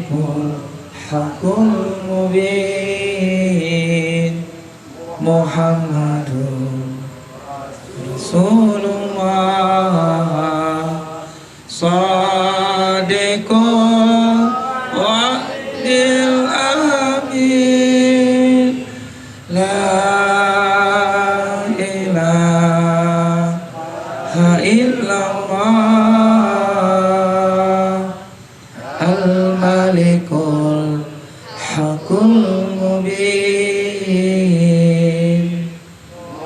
haqqul mubin Muhammadur Rasulullah Shadiqul wa'dil amin La ilaha illallah Al-Malikul Haqqul Mubin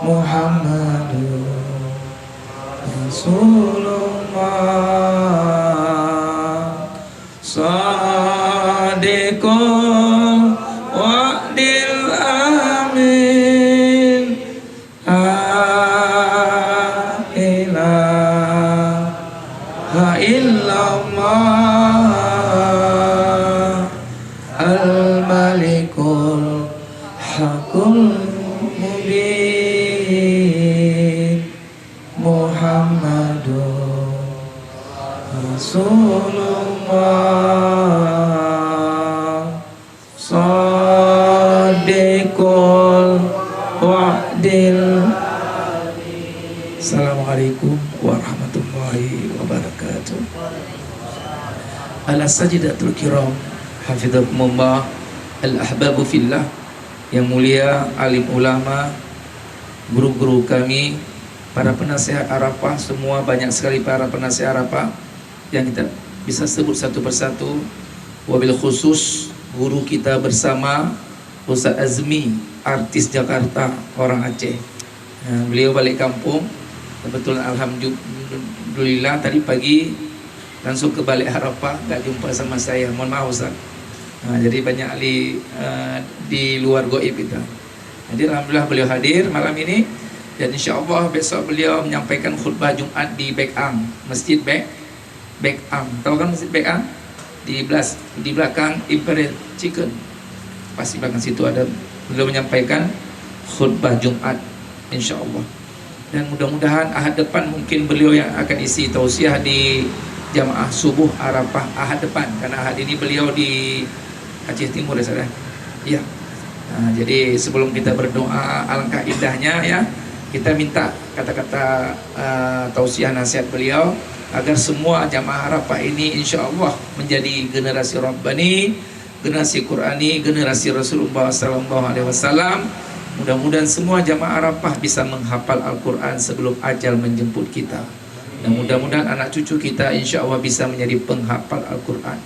Muhammadur Rasulullah Shadiqul wa'dil amin La ilaha illallah Al-Malikul Haqqul Mubin Muhammadur Rasulullah Shadiqul wa'dil. Assalamualaikum warahmatullahi wabarakatuh. Al-Sajidatul Kiram Hafidhakumullah Al-Ahbabu Fillah, yang mulia alim ulama, guru-guru kami, para penasehat Arafah, semua banyak sekali para penasehat Arafah yang kita bisa sebut satu persatu. Wabil khusus guru kita bersama Ustaz Azmi, artis Jakarta, orang Aceh. Beliau balik kampung, kebetulan alhamdulillah tadi pagi langsung ke balik Arafah, gak jumpa sama saya, mohon maaf Ustaz. Jadi banyak di luar goib kita. Jadi alhamdulillah beliau hadir malam ini, dan insya Allah besok beliau menyampaikan khutbah Jumat di Bekang, Masjid Bekang. Tahu kan Masjid Bekang? Di belakang Imperial Chicken, pasti belakang situ ada. Beliau menyampaikan khutbah Jumat insya Allah. Dan mudah-mudahan ahad depan mungkin beliau yang akan isi tausiah di jamaah subuh Arafah ahad depan, karena ahad ini beliau di Aceh Timur ya saudara. Ya. Jadi sebelum kita berdoa, alangkah indahnya ya kita minta kata-kata tausiah nasihat beliau agar semua jamaah Arafah ini insya Allah menjadi generasi Rabbani, generasi Qurani, generasi Rasulullah SAW. Mudah-mudahan semua jamaah Arafah bisa menghafal Al-Quran sebelum ajal menjemput kita. Dan mudah-mudahan anak cucu kita insya Allah bisa menjadi penghafal Al-Quran.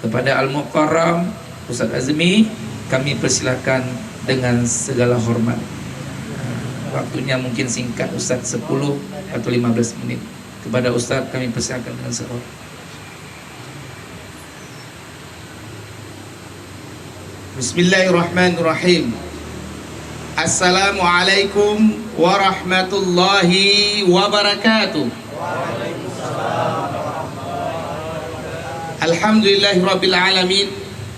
Kepada Al-Mukarram Ustaz Azmi, kami persilakan dengan segala hormat. Waktunya mungkin singkat Ustaz, 10 atau 15 menit. Kepada Ustaz kami persilakan dengan segala hormat. Bismillahirrahmanirrahim. Assalamualaikum warahmatullahi wabarakatuh. Alhamdulillahirabbil alamin,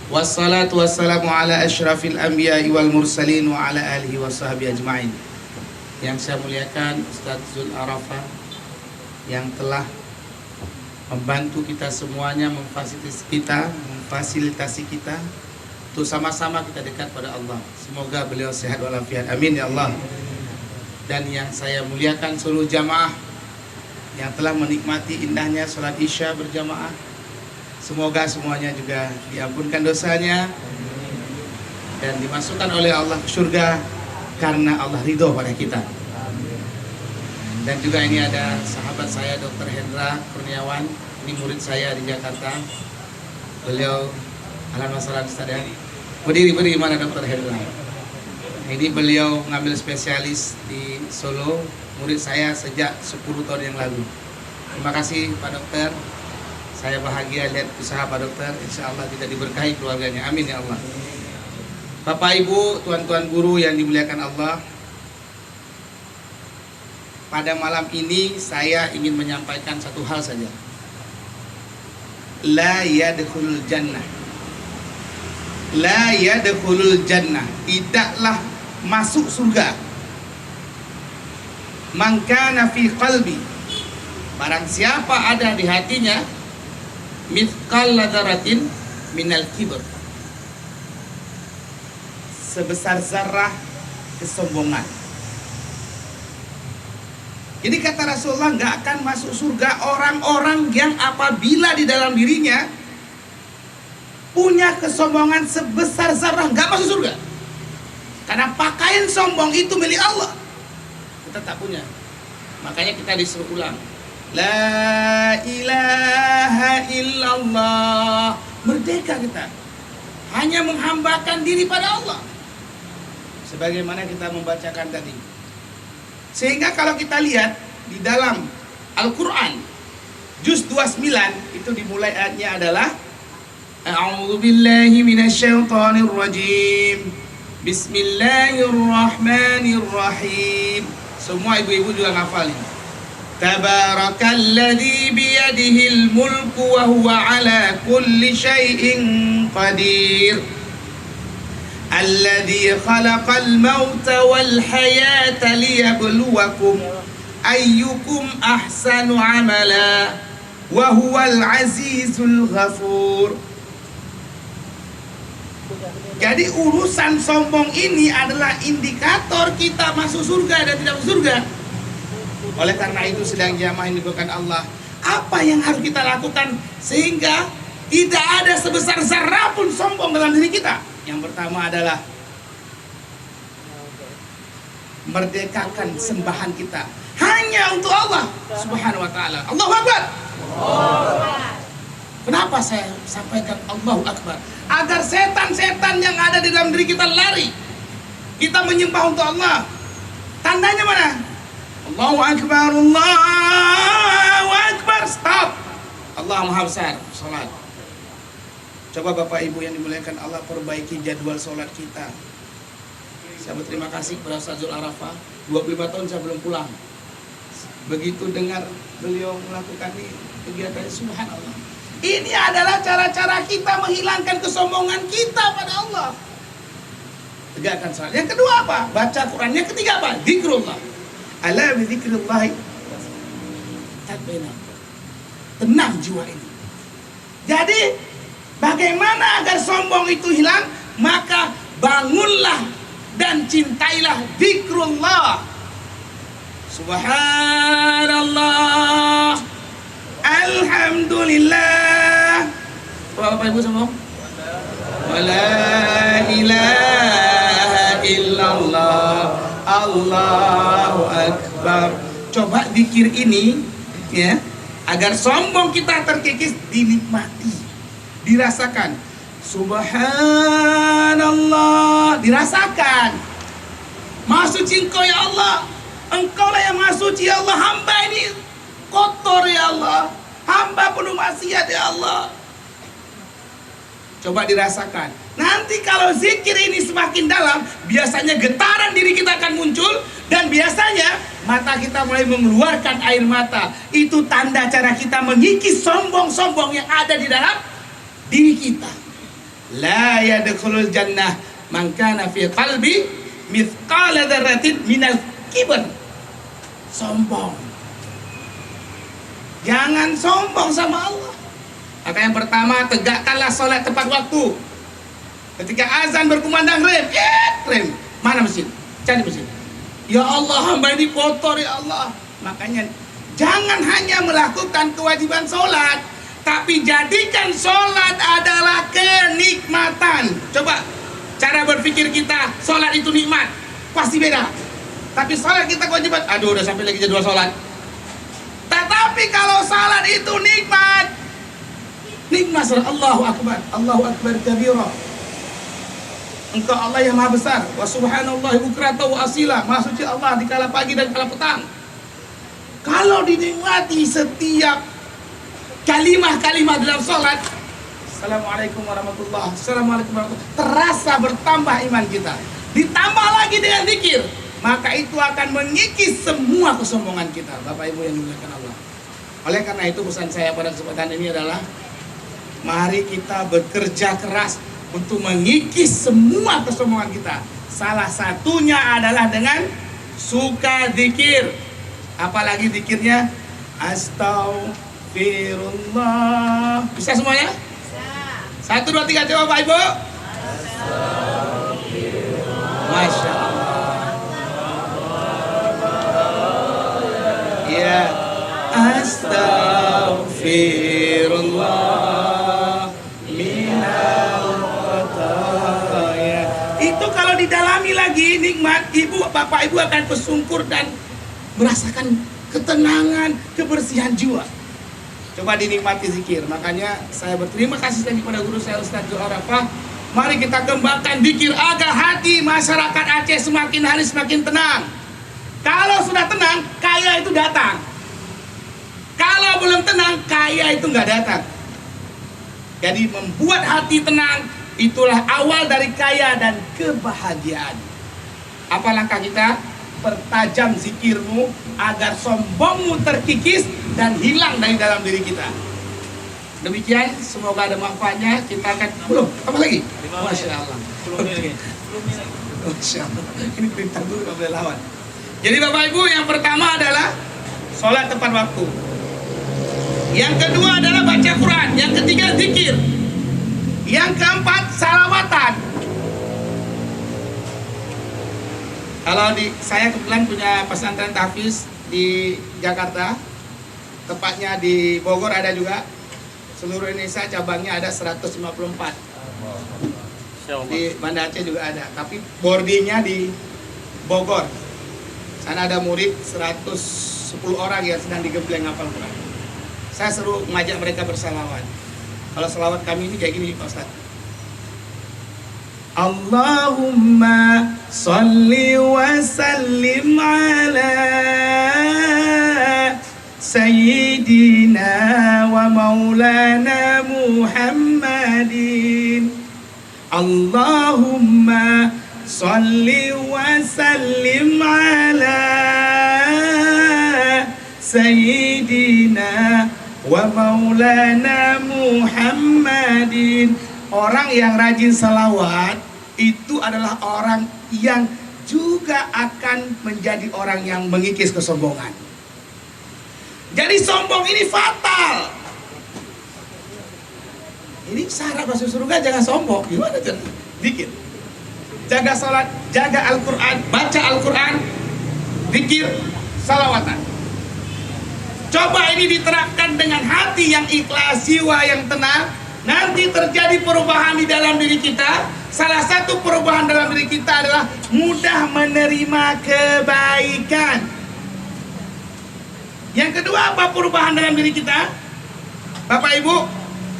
wassalatu wassalamu ala asyrafil anbiya'i wal mursalin wa ala alihi washabihi ajma'in. Yang saya muliakan Ustaz Zul Arafah yang telah membantu kita semuanya, memfasilitasi kita untuk sama-sama kita dekat pada Allah. Semoga beliau sehat walafiat, amin ya Allah. Dan yang saya muliakan seluruh jamaah yang telah menikmati indahnya sholat isya berjamaah, semoga semuanya juga diampunkan dosanya dan dimasukkan oleh Allah ke surga karena Allah ridho pada kita. Dan juga ini ada sahabat saya Dr. Hendra Kurniawan, ini murid saya di Jakarta. Beliau Alhamdulillah masalah Ustaz ya. Berdiri mana Dr. Hendra? Ini beliau ngambil spesialis di Solo, murid saya sejak 10 tahun yang lalu. Terima kasih Pak Dokter. Saya bahagia lihat usaha Pak Dokter. Insya Allah kita diberkahi keluarganya. Amin ya Allah. Bapak Ibu, tuan-tuan guru yang dimuliakan Allah, pada malam ini saya ingin menyampaikan satu hal saja. La yadkhulul jannah. La yadkhulul jannah, tidaklah masuk surga. Man kana fi qalbi, barang siapa ada di hatinya mithqal dzarratin, minal kibr. Sebesar zarah kesombongan. Jadi kata Rasulullah, nggak akan masuk surga orang-orang yang apabila di dalam dirinya punya kesombongan sebesar zarah, nggak masuk surga. Karena pakaian sombong itu milik Allah, kita tak punya. Makanya kita disuruh ulang, la ilaha illallah. Merdeka kita, hanya menghambakan diri pada Allah, sebagaimana kita membacakan tadi. Sehingga kalau kita lihat di dalam Al-Quran juz 29 itu dimulai ayatnya adalah A'udzu billahi minasyaitonir rajim. Bismillahirrahmanirrahim. Semua ibu-ibu juga ngafalin. Tabarakalladzi biyadihil mulku wa huwa ala kulli syai'in qadir. Alladzi khalaqal mauta wal hayata liyabluwakum ayyukum ahsanu amala wa huwal azizul ghafur. Jadi urusan sombong ini adalah indikator kita masuk surga dan tidak masuk surga. Oleh karena itu sedang jamaah yang dibukakan Allah, apa yang harus kita lakukan sehingga tidak ada sebesar zarah pun sombong dalam diri kita? Yang pertama adalah merdekakan sembahan kita hanya untuk Allah Subhanahu wa taala. Allahu Akbar. Kenapa saya sampaikan Allahu Akbar? Agar setan-setan yang ada di dalam diri kita lari. Kita menyembah untuk Allah. Tandanya mana? Allahu Akbar, Allahu Akbar. Stop. Allah Maha Besar. Salat. Coba Bapak Ibu yang dimuliakan Allah, perbaiki jadwal sholat kita. Saya berterima kasih kepada Ustaz Zul Arafah. 25 tahun saya belum pulang. Begitu dengar beliau melakukan ini, kegiatannya, subhanallah. Ini adalah cara-cara kita menghilangkan kesombongan kita pada Allah. Tegakkan sholat. Yang kedua apa? Baca Quran. Yang ketiga apa? Zikrullah. Ala bi zikrillah tatma'innul qulub. Tenang jiwa ini. Jadi bagaimana agar sombong itu hilang? Maka bangunlah dan cintailah zikrullah. Subhanallah, alhamdulillah. Bapak Ibu sombong? Wala ilaha illallah, Allahu Akbar. Coba zikir ini ya, agar sombong kita terkikis, dinikmati, dirasakan. Subhanallah, dirasakan. Maha suci Engkau ya Allah, Engkau lah yang maha suci ya Allah. Hamba ini kotor ya Allah, hamba penuh maksiat ya Allah. Coba dirasakan. Nanti kalau zikir ini semakin dalam, biasanya getaran diri kita akan muncul, dan biasanya mata kita mulai mengeluarkan air mata. Itu tanda cara kita mengikis sombong-sombong yang ada di dalam diri kita. La yadkhulul jannah man kana fi qalbi mithqala dzarratin minal kibr. Sombong. Jangan sombong sama Allah. Maka yang pertama, tegakkanlah sholat tepat waktu. Ketika azan berkumandang, rem. Mana masjid? Cari masjid. Ya Allah, hamba ini kotor ya Allah. Makanya jangan hanya melakukan kewajiban sholat, tapi jadikan sholat adalah kenikmatan. Coba cara berpikir kita, sholat itu nikmat, pasti beda. Tapi sholat kita kewajiban, aduh udah sampai lagi jadwal sholat. Tetapi kalau sholat itu nikmat, nikmat sholat. Allahu Akbar, Allahu Akbar kabira. Engkau Allah yang maha besar. Wa subhanallah bukrata wa asila. Maha suci Allah di kala pagi dan kala petang. Kalau dinikmati setiap kalimah-kalimah dalam sholat, Assalamualaikum warahmatullahi wabarakatuh, Assalamualaikum warahmatullahi wabarakatuh, terasa bertambah iman kita. Ditambah lagi dengan zikir, maka itu akan mengikis semua kesombongan kita. Bapak Ibu yang dimuliakan Allah. Oleh karena itu pesan saya pada kesempatan ini adalah, mari kita bekerja keras untuk mengikis semua kesombongan kita. Salah satunya adalah dengan suka zikir. Apalagi zikirnya Astaghfirullah. Bisa semuanya? Bisa. 1, 2, 3 coba Bapak Ibu. Masya Allah. Ya. Astaghfirullah minal khataya. Itu kalau didalami lagi nikmat, ibu bapak ibu akan bersungkur dan merasakan ketenangan, kebersihan jiwa. Coba dinikmati zikir. Makanya saya berterima kasih tadi kepada guru saya Ustaz Zul Arafah. Mari kita kembangkan zikir agar hati masyarakat Aceh semakin hari semakin tenang. Kalau sudah tenang, kaya itu datang. Kalau belum tenang, kaya itu nggak datang. Jadi membuat hati tenang itulah awal dari kaya dan kebahagiaan. Apa langkah kita? Pertajam zikirmu agar sombongmu terkikis dan hilang dari dalam diri kita. Demikian, semoga ada manfaatnya. Kita akan belum apa lagi? Masya Allah. Masya Allah. Ini perintah dulu nggak boleh lawan. Jadi Bapak Ibu, yang pertama adalah sholat tepat waktu. Yang kedua adalah baca Quran. Yang ketiga zikir. Yang keempat salawatan. Kalau saya kebetulan punya pesantren tahfiz di Jakarta, tepatnya di Bogor ada juga. Seluruh Indonesia cabangnya ada 154. Di Banda Aceh juga ada, tapi boardingnya di Bogor. Sana ada murid 110 orang yang sedang digembleng hafal Quran. Saya seru mengajak mereka bersalawat. Kalau salawat kami ini kayak gini Pak Ustaz. Allahumma salli wa sallim ala Sayyidina wa maulana Muhammadin. Allahumma salli wa sallim ala Sayyidina wa maulana Muhammadin. Orang yang rajin salawat itu adalah orang yang juga akan menjadi orang yang mengikis kesombongan. Jadi sombong ini fatal. Ini syarat masuk surga, jangan sombong. Gimana cara? Zikir. Jaga salat, jaga Al-Quran, baca Al-Quran, zikir, salawatan. Coba ini diterapkan dengan hati yang ikhlas, jiwa yang tenang. Nanti terjadi perubahan di dalam diri kita. Salah satu perubahan dalam diri kita adalah mudah menerima kebaikan. Yang kedua, apa perubahan dalam diri kita? Bapak Ibu,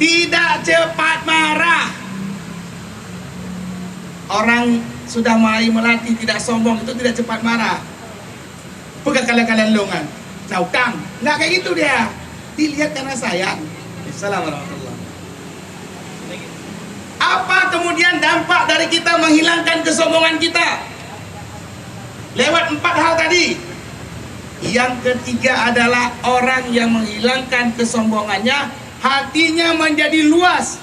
tidak cepat marah. Orang sudah mulai melatih tidak sombong itu tidak cepat marah. Bukan kalian longan. Nah, utang. Nggak kayak gitu dia. Dilihat karena sayang. Assalamualaikum warahmatullahi wabarakatuh. Apa kemudian dampak dari kita menghilangkan kesombongan kita? Lewat 4 hal tadi. Yang ketiga adalah orang yang menghilangkan kesombongannya, hatinya menjadi luas.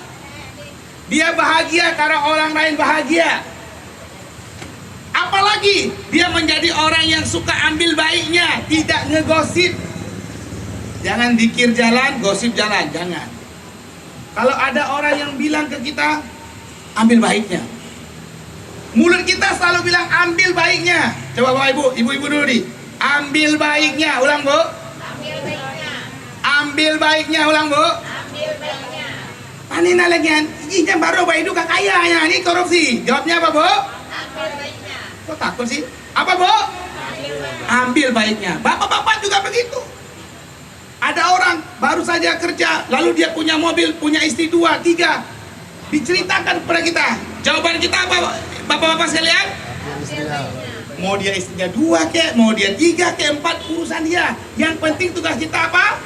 Dia bahagia karena orang lain bahagia. Apalagi dia menjadi orang yang suka ambil baiknya, tidak ngegosip. Jangan zikir jalan, gosip jalan, jangan. Kalau ada orang yang bilang ke kita, ambil baiknya. Mulut kita selalu bilang ambil baiknya. Coba Bapak Ibu, ibu-ibu dulu nih. Ambil baiknya, ulang Bu. Ambil baiknya. Ambil baiknya, ulang Bu. Ambil baiknya. Panina lagi, ini baru Bapak Ibu gak kaya ya, ini korupsi. Jawabnya apa Bu? Ambil baiknya. Kok takut sih? Apa Bu? Ambil baiknya. Ambil baiknya. Bapak-bapak juga begitu. Ada orang baru saja kerja, lalu dia punya mobil, punya istri 2, 3. Diceritakan kepada kita. Jawaban kita apa, bapak-bapak sekalian? Ambil baiknya. Mau dia istrinya 2 kek, mau dia 3 kek, 4, urusan dia. Yang penting tugas kita apa?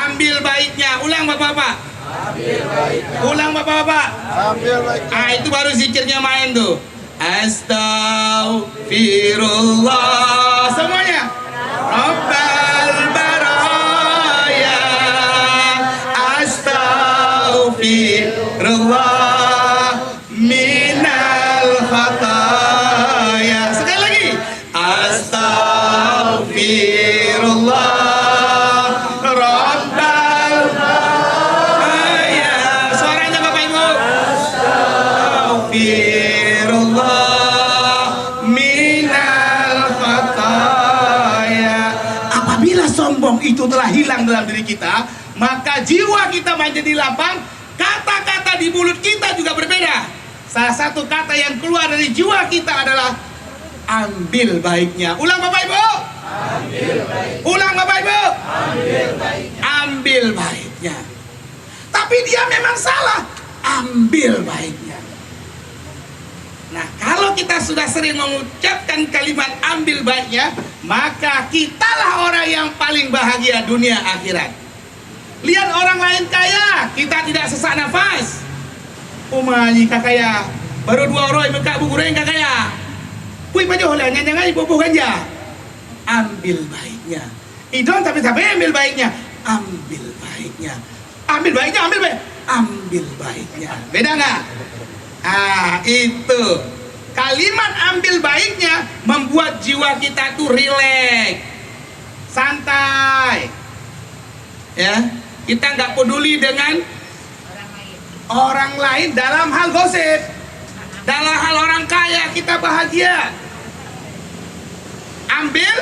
Ambil baiknya. Ulang bapak-bapak. Ambil baiknya. Ulang bapak-bapak. Ambil baiknya. Ah, itu baru zikirnya main tuh. Astaghfirullah. Semuanya. Rabbal baraya. Astaghfirullah minal khataya. Sekali lagi. Astaghfirullah. Rabbal baraya. Suaranya Bapak itu telah hilang dalam diri kita, maka jiwa kita menjadi lapang. Kata-kata di mulut kita juga berbeda. Salah satu kata yang keluar dari jiwa kita adalah ambil baiknya. Ulang Bapak Ibu. Ambil baik. Ulang Bapak Ibu. Ambil baiknya. Ambil baiknya. Tapi dia memang salah. Ambil baiknya. Nah, kalau kita sudah sering mengucapkan kalimat ambil baiknya, maka kitalah orang yang paling bahagia dunia akhirat. Lihat orang lain kaya, kita tidak sesak nafas. Umali kakaya, baru 2 orang buka buku goreng kakaya. Kui pajoh lah, nyanyi boboh ganja. Ambil baiknya. Idon tapi ambil baiknya. Ambil baiknya. Ambil baiknya, ambil baik. Ambil baiknya. Beda nggak? Ah, itu kalimat ambil baiknya membuat jiwa kita tuh rileks, santai, ya. Kita nggak peduli dengan orang lain dalam hal gosip, dalam hal orang kaya kita bahagia. Ambil.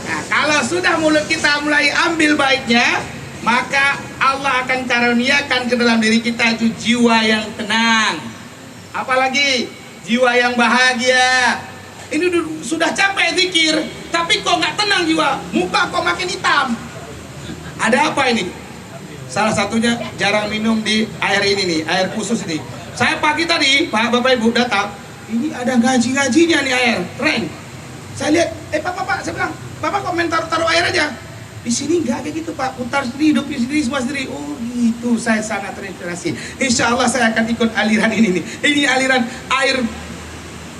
Nah, kalau sudah mulut kita mulai ambil baiknya, maka Allah akan karuniakan ke dalam diri kita itu jiwa yang tenang. Apalagi jiwa yang bahagia. Ini sudah capek zikir, tapi kok nggak tenang jiwa, muka kok makin hitam. Ada apa ini? Salah satunya jarang minum di air ini nih, air khusus ini. Saya pagi tadi, Bapak Ibu datang, ini ada gaji-gajinya nih air, keren. Saya lihat, Pak, saya bilang, Bapak komentar taruh air aja. Di sini nggak kayak gitu Pak, putar sendiri, hidup sendiri, semua sendiri. Oh gitu, saya sangat terinspirasi. Insya Allah saya akan ikut aliran ini nih. Ini aliran air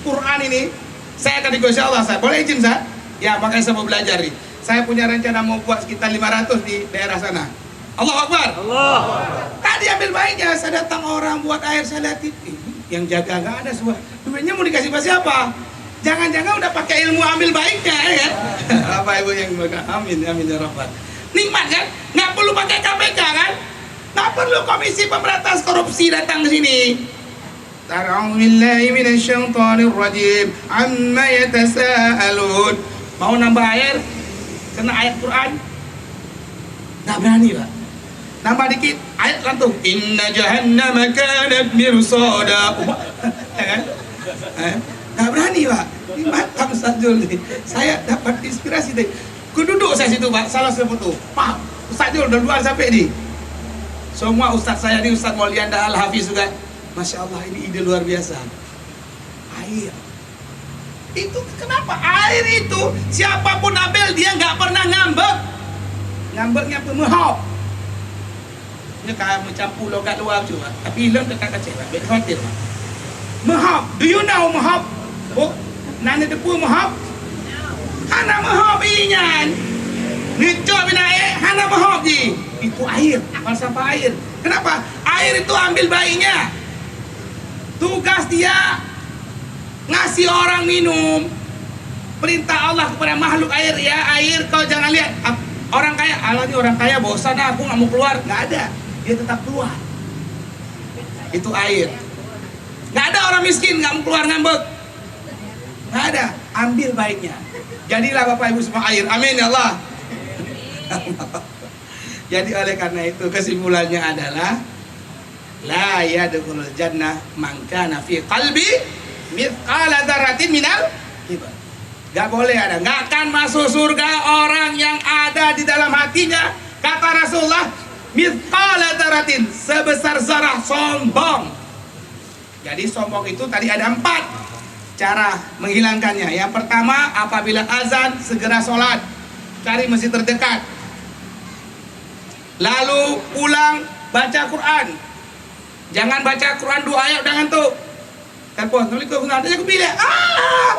Quran ini. Saya akan ikut insya Allah. Saya boleh izin saya? Ya, makanya saya mau belajar nih. Saya punya rencana mau buat sekitar 500 di daerah sana. Allahu Akbar. Allah. Tadi ambil baiknya, saya datang orang buat air, saya lihat ini yang jaga nggak ada semua. Duitnya mau dikasih ke siapa? Jangan-jangan udah pakai ilmu ambil baiknya ya. Apa Ibu yang bakal amin amin ya rabbal. Nikmat kan? Nggak perlu pakai KPK kan? Nggak perlu Komisi Pemberantasan Korupsi datang ke sini. A'udzu billahi minasyaitonir rajim. Amma yatasaalun. Mau nambah air? Kena ayat Quran? Nggak berani Pak. Nambah dikit ayat langsung. Inna jahannama kanat mirsada. Ya kan? Nggak berani Pak. Ini mantap Ustaz Jul nih. Saya dapat inspirasi deh. Kududuk saya situ Pak, salah satu foto. Pak, Ustaz Jul duluan sampai di. Semua Ustaz saya di Ustaz Maulianda Al-Hafiz juga. Masya Allah ini ide luar biasa. Air. Itu kenapa? Air itu siapapun ambil dia nggak pernah ngambek. Ngambeknya pemehop. Ini kayak mencampur logat luar juga. Tapi hilang dekat kecil Pak. Baik khawatir Pak. Mehop. Do you know mehop? Oh, nana depu mehop? Hana mehop inyan. Ngecok bina hana mehop ji. Itu air, falsafah air. Kenapa? Air itu ambil baiknya. Tugas dia ngasih orang minum. Perintah Allah kepada makhluk air, ya air kau jangan lihat orang kaya. Allah ini orang kaya bosan aku nggak mau keluar, nggak ada. Dia tetap keluar. Itu air. Nggak ada orang miskin nggak mau keluar ngambek. Nggak ada. Ambil baiknya. Jadilah Bapak Ibu semua air. Amin ya Allah. Jadi oleh karena itu kesimpulannya adalah la yadkhulul jannah man kana fi qalbi mithqala dzarratin minal iman. Gak boleh ada, gak akan masuk surga orang yang ada di dalam hatinya, kata Rasulullah, mithqala dzarratin, sebesar zarah sombong. Jadi sombong itu tadi ada 4 cara menghilangkannya. Yang pertama, apabila azan segera sholat, cari masjid terdekat. Lalu pulang baca Quran. Jangan baca Quran 2 ayat udah ngantuk. Telepon, Assalamualaikum, nanti aku bilang,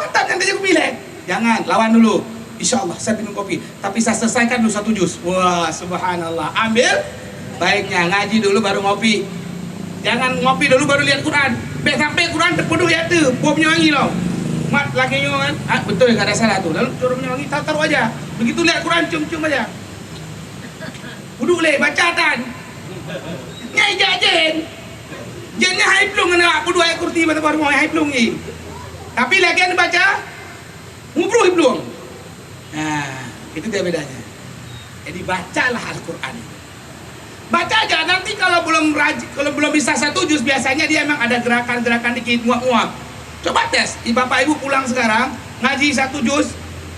mantap nanti aku bilang. Jangan, lawan dulu. Insya Allah saya minum kopi, tapi saya selesaikan dulu 1 juz. Wah, subhanallah. Ambil baiknya, ngaji dulu baru ngopi. Jangan ngopi dulu baru lihat Quran. Sampai Quran terpenuh ya tuh, buah wangi loh. Mat lagi kan? Betul nggak ada salah tuh. Lalu turun wangi, taruh aja. Begitu lihat Quran cium-cium aja. Duduk leh, baca tan. Nyai jajen. Jennya haiplung kena aku 2 ekor tiba baru mau haiplung ni. Tapi lagi anda baca, ngubruh haiplung. Nah, itu dia bedanya. Jadi bacalah Al-Quran. Baca aja, nanti kalau belum bisa satu juz, biasanya dia memang ada gerakan-gerakan dikit, muak-muak. Coba tes, bapak ibu pulang sekarang ngaji satu juz,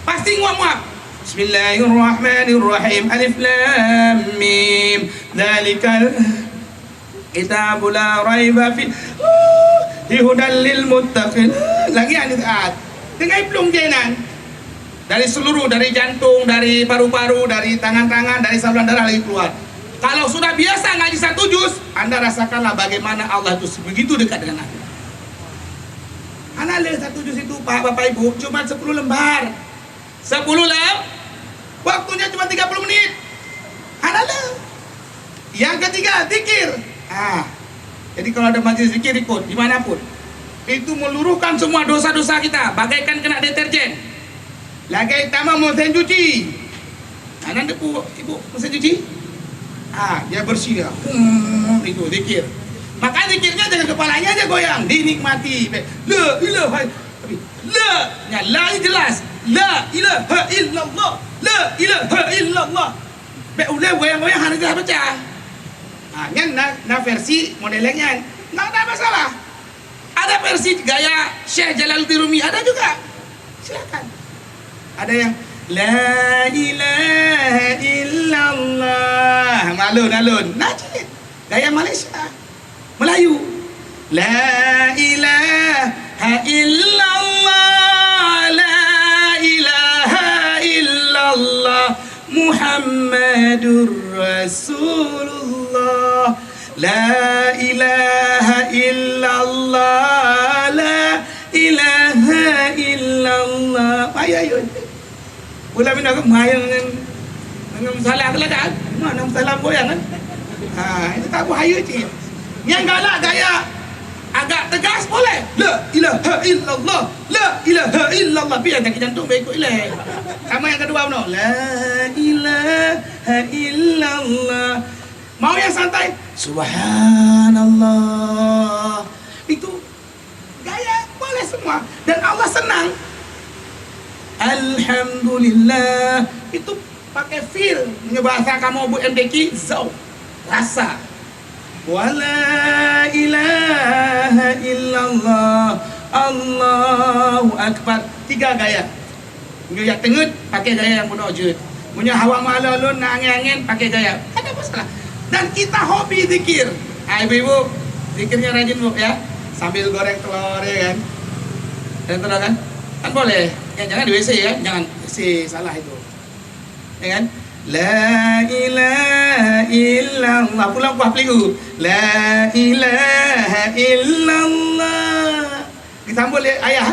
pasti muak-muak. Bismillahirrahmanirrahim. Alif lam mim. Dzalikal kitabu la raiba fi hudal lil muttaqin. Lagi ayat. Dengan pelung jenan. Dari seluruh, dari jantung, dari paru-paru, dari tangan-tangan, dari saluran darah lagi keluar. Kalau sudah biasa ngaji satu juz, Anda rasakanlah bagaimana Allah itu begitu dekat dengan Anda. Anda lihat satu juz itu, Pak, Bapak Ibu, cuma 10 lembar. 10 waktunya cuma 30 menit. Anda lihat. Yang ketiga, zikir. Jadi kalau ada majelis zikir ikut, dimanapun. Itu meluruhkan semua dosa-dosa kita, bagaikan kena deterjen. Lagi tambah mesin cuci. Nanti ibu mesin cuci. Dia bersih dah. Itu zikir. Maka zikirnya jangan kepalanya aja goyang, dinikmati. La ilaha la jelas. La ilaha illallah. La ilaha illallah. Udah goyang-goyang harus baca. Nah versi modelnya nggak ada masalah. Ada versi gaya Syekh Jalaluddin Rumi, ada juga. Silakan. Ada yang la ilaha illallah, alun-alun, najib, gaya Malaysia, Melayu. La ilaha illallah, la ilaha illallah, Muhammadur Rasulullah. La ilaha illallah, la ilaha illallah. Ayo. Pula mina ke mayang dengan salah kelakar. Mana salam goyang kan? Itu tak bahaya cik. Yang galak gaya agak tegas boleh. La ilaha illallah. La ilaha illallah. Biar kaki jantung berikut ilai. Sama yang kedua no. La ilaha illallah. Mau yang santai? Subhanallah. Itu gaya boleh semua. Dan Allah senang. Alhamdulillah. Itu pakai feel. Bahasa kamu Bu MDQ, zau, rasa. Wala ilaha illallah, Allahu akbar. 3 gaya. Punya tengut pakai gaya yang penuh wujud. Punya hawa malalun nak angin-angin pakai gaya. Ada masalah. Dan kita hobi zikir. Ibu-ibu, zikirnya rajin Bu ya. Sambil goreng telur ya kan. Dan telur kan? Kan boleh. Ya, jangan di WC ya. Jangan WC, salah itu. Ya kan? La ilaha illallah. Pulang buah peliu. La ilaha illallah. Disambung oleh ayah.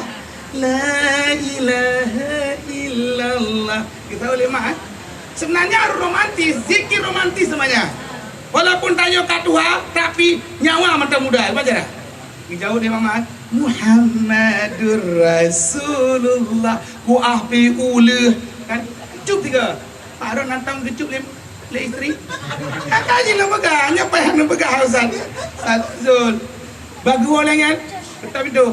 La ilaha illallah. Kita oleh mak. Sebenarnya romantis, zikir romantis semuanya. Walaupun tanya katuha, tapi nyawa mata muda. Baca dah. Jauh dia Muhammad. Muhammadur Rasulullah. Ku ahpi ule. Kan? Cup 3. Pak Ron nantang kecup le isteri. Kakak je nak pegang. Apa yang nak pegang Hasan? Zul. Bagi orang kan? Kita itu.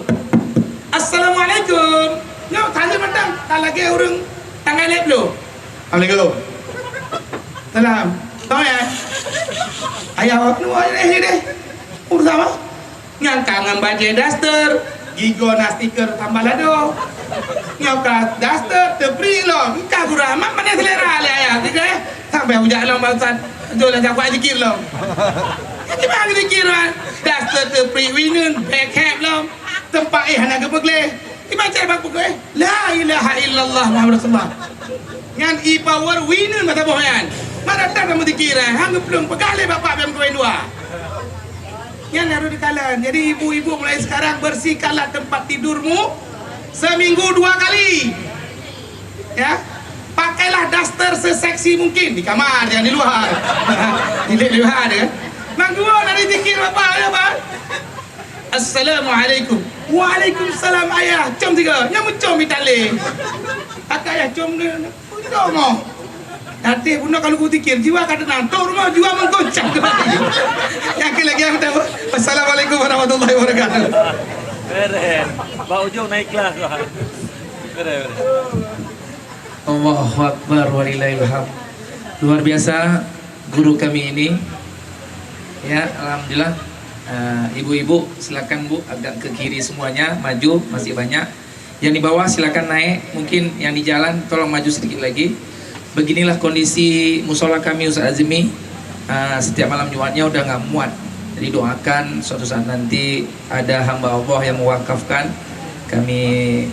Assalamualaikum. Nak tanya mentang. Tak lagi orang tangan lep lo. Assalamualaikum. Salam. Tahu ya? Ayah awak nu ni deh. Urus apa? Yang kangen baca daster, gigo na stiker tambah lado. Nyokap daster tepri lo, kau kurang mana selera le ayah, tiga sampai hujak lo barusan, jualan siapa zikir lo. Gimana zikir lo? Daster tepri winun, backhand lo, tempat nak kepegle. Gimana cara bang pegle? La ilaha illallah Muhammad Rasulullah. Ngan e-power winun mata bohongan. Mana tak kamu zikir? Hang belum pegale bapak bem koin dua. Yang harus dikalan. Jadi ibu-ibu mulai sekarang bersihkanlah tempat tidurmu seminggu 2 kali. Ya, pakailah daster seseksi mungkin di kamar, jangan di luar. Di luar ya. Mangguo dari zikir bapak ya pak. Assalamualaikum. Waalaikumsalam ayah. Jom 3. Yang mencom itale. Tak ayah jom dia. Jom mau. Nanti bunda kalau ku zikir jiwa akan tenang. Tok rumah jiwa menggoncang kembali. Yakin lagi yang tahu. Assalamualaikum warahmatullahi wabarakatuh. Keren. Pak Ujung naik kelas. Keren. Allahu Akbar walillahil hamd. Luar biasa guru kami ini. Ya, alhamdulillah. Ibu-ibu silakan Bu, agak ke kiri semuanya, maju, masih banyak. Yang di bawah silakan naik, mungkin yang di jalan tolong maju sedikit lagi. Beginilah kondisi musola kami Ustaz Azmi. Setiap malam Jumatnya udah nggak muat. Jadi doakan suatu saat nanti ada hamba Allah yang mewakafkan, kami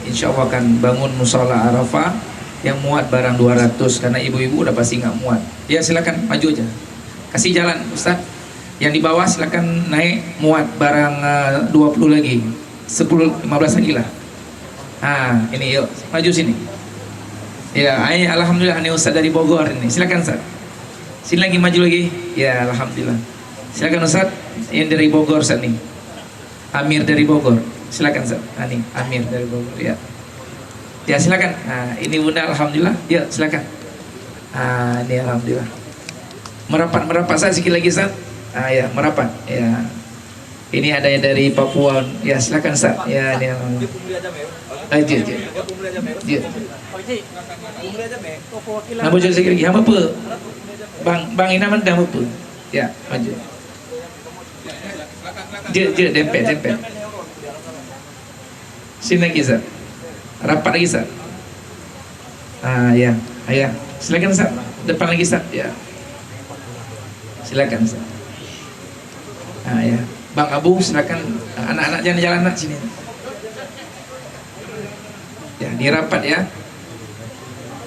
insya Allah akan bangun musola Arafah yang muat barang 200, karena ibu-ibu udah pasti nggak muat. Ya silakan maju aja, kasih jalan Ustaz. Yang di bawah silakan naik, muat barang 20 lagi, 10-15 lagi lah. Ini yuk maju sini. Ya, alhamdulillah ini Ustaz dari Bogor ini. Silakan Ustaz. Sini lagi, maju lagi. Ya, alhamdulillah. Silakan Ustaz, yang dari Bogor Ustaz nih. Amir dari Bogor. Silakan Ustaz. Nih, Amir dari Bogor ya. Ya, silakan. Ini Bunda alhamdulillah. Ya, silakan. Ini alhamdulillah. Merapat saya sikit lagi Ustaz. Ya, merapat. Ya. Ini ada yang dari Papua. Ya, silakan Ustaz. Ya, ini alhamdulillah. Dia. Nah, bocor sikit lagi. Hamba apa? Bang Inaman dah apa? Ya, maju. Dia dempet. Sini lagi Ustaz. Rapat lagi Ustaz. Ya. Silakan Ustaz. Depan lagi Ustaz. Ya. Silakan Ustaz. Ya. Bang Abu silakan, anak-anak jangan jalan nak sini. Ya, dirapat ya.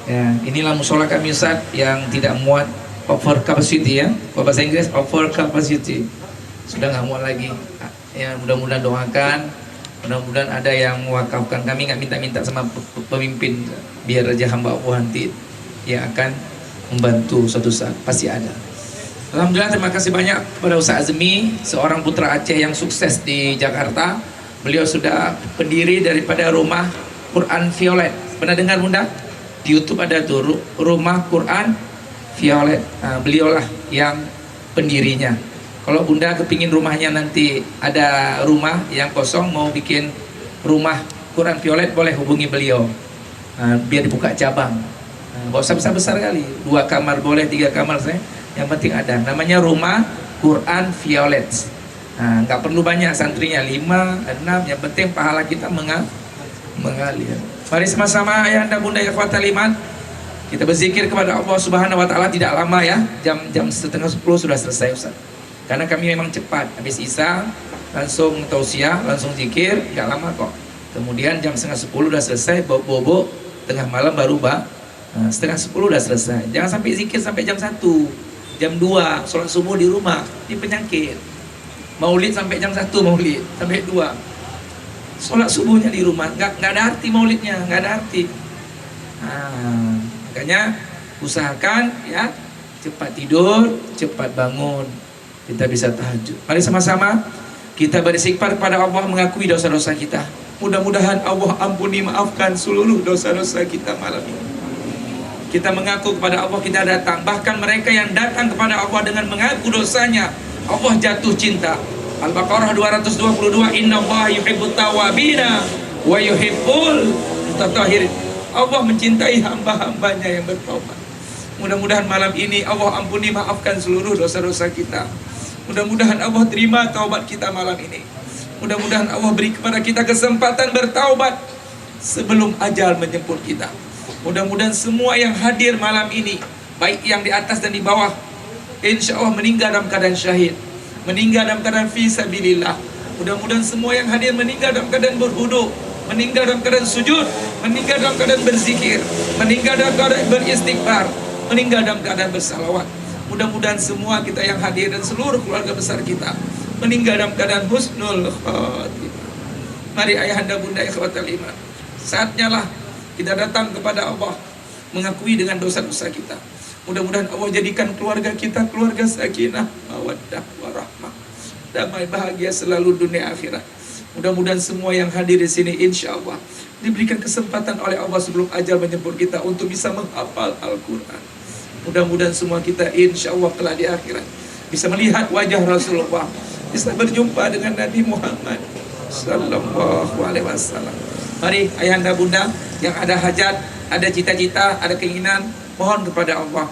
Ya, inilah musola kami Ustaz yang tidak muat, over capacity ya. Bahasa Inggris over capacity. Sudah nggak muat lagi. Ya, mudah-mudahan doakan, mudah-mudahan ada yang mewakafkan. Kami nggak minta-minta sama pemimpin, biar aja hamba Allah nanti yang akan membantu suatu saat, pasti ada. Alhamdulillah, terima kasih banyak kepada Ustaz Azmi, seorang putra Aceh yang sukses di Jakarta. Beliau sudah pendiri daripada Rumah Quran Violet. Pernah dengar Bunda? Di YouTube ada tuh Rumah Quran Violet. Beliaulah yang pendirinya. Kalau Bunda kepingin rumahnya nanti ada rumah yang kosong, mau bikin rumah Quran Violet, boleh hubungi beliau. Biar dibuka cabang. Gak usah besar-besar kali, 2 kamar boleh, 3 kamar saya. Yang penting ada, namanya Rumah Quran Violet. Nggak perlu banyak santrinya, 5, 6, yang penting pahala kita mengalir. Mari sama-sama ayah anda bunda ikhwatal iman, kita berzikir kepada Allah Subhanahu wa taala. Tidak lama ya, jam setengah 10 sudah selesai Ustaz. Karena kami memang cepat, habis Isya langsung tausiah, langsung zikir, nggak lama kok. Kemudian jam setengah 10 udah selesai, bobo tengah malam baru setengah 10 udah selesai. Jangan sampai zikir sampai jam 1, jam 2, sholat subuh di rumah, ini penyakit. Maulid sampai jam 1, maulid sampai 2, sholat subuhnya di rumah, nggak ada arti maulidnya, nggak ada arti. Makanya usahakan ya, cepat tidur, cepat bangun, kita bisa tahajud. Mari sama-sama kita beristighfar kepada Allah, mengakui dosa-dosa kita. Mudah-mudahan Allah ampuni, maafkan seluruh dosa-dosa kita malam ini. Kita mengaku kepada Allah, kita datang. Bahkan mereka yang datang kepada Allah dengan mengaku dosanya, Allah jatuh cinta. Al-Baqarah 222, Innallaha yuhibbut tawwabina wa yuhibbul mutatahhirin. Allah mencintai hamba-hambanya yang bertaubat. Mudah-mudahan malam ini Allah ampuni, maafkan seluruh dosa-dosa kita. Mudah-mudahan Allah terima taubat kita malam ini. Mudah-mudahan Allah beri kepada kita kesempatan bertaubat sebelum ajal menjemput kita. Mudah-mudahan semua yang hadir malam ini, baik yang di atas dan di bawah, insya Allah meninggal dalam keadaan syahid, meninggal dalam keadaan fi sabilillah. Mudah-mudahan semua yang hadir meninggal dalam keadaan berwudu, meninggal dalam keadaan sujud, meninggal dalam keadaan berzikir, meninggal dalam keadaan beristighfar, meninggal dalam keadaan bersalawat. Mudah-mudahan semua kita yang hadir dan seluruh keluarga besar kita meninggal dalam keadaan husnul khatimah. Mari ayahanda bunda ikhwatal iman, saatnya lah kita datang kepada Allah, mengakui dengan dosa-dosa kita. Mudah-mudahan Allah jadikan keluarga kita keluarga sakinah, mawaddah, warahmah, damai bahagia selalu dunia akhirat. Mudah-mudahan semua yang hadir di sini insya Allah diberikan kesempatan oleh Allah sebelum ajal menjemput kita untuk bisa menghafal Al-Quran. Mudah-mudahan semua kita insya Allah telah di akhirat bisa melihat wajah Rasulullah, bisa berjumpa dengan Nabi Muhammad Sallallahu Alaihi Wasallam. Mari ayahanda bunda yang ada hajat, ada cita-cita, ada keinginan, mohon kepada Allah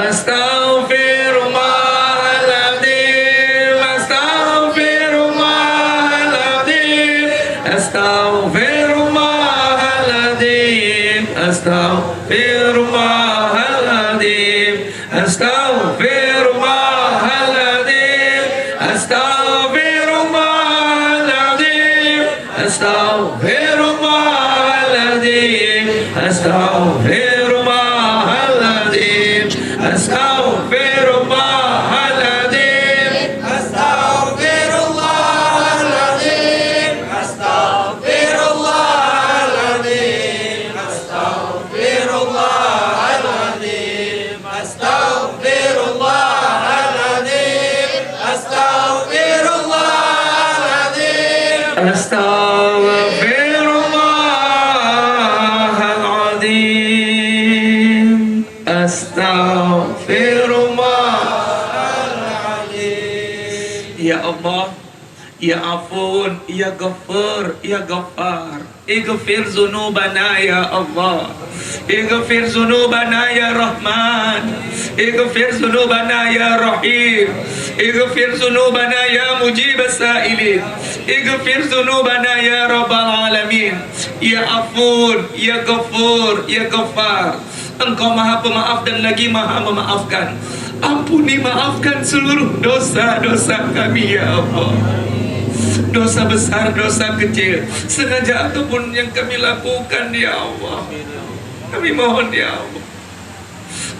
Astaghfirullahaladzim, astaghfirullahaladzim, astaghfirullahaladzim, astaghfirullahaladzim, astaghfirullahaladzim, astaghfirullahaladzim, astaghfirullahaladzim, astaghfirullahaladzim, astaghfirullahaladzim, Astaghfirullahaladzim, astaghfirullahaladzim, astaghfirullahaladzim, astaghfirullahaladzim, astaghfirullahaladzim, Astaghfirullahaladzim, astaghfirullahaladzim. Ya Allah, Ya Afun, Ya Ghafur, Ya Ghaffar, Ighfir zunubana ya Allah, Ighfir zunubana ya Rahman, Ighfir zunubana ya Rahim, Ighfir zunubana ya Mujib as-Sa'ilin, Ighfir zunubana ya Rabbal Alamin. Ya Afun, Ya Ghafur, Ya Ghaffar, Engkau Maha Pemaaf dan lagi Maha Memaafkan. Ampuni, maafkan seluruh dosa-dosa kami ya Allah. Dosa besar, dosa kecil, sengaja ataupun yang kami lakukan ya Allah. Kami mohon ya Allah,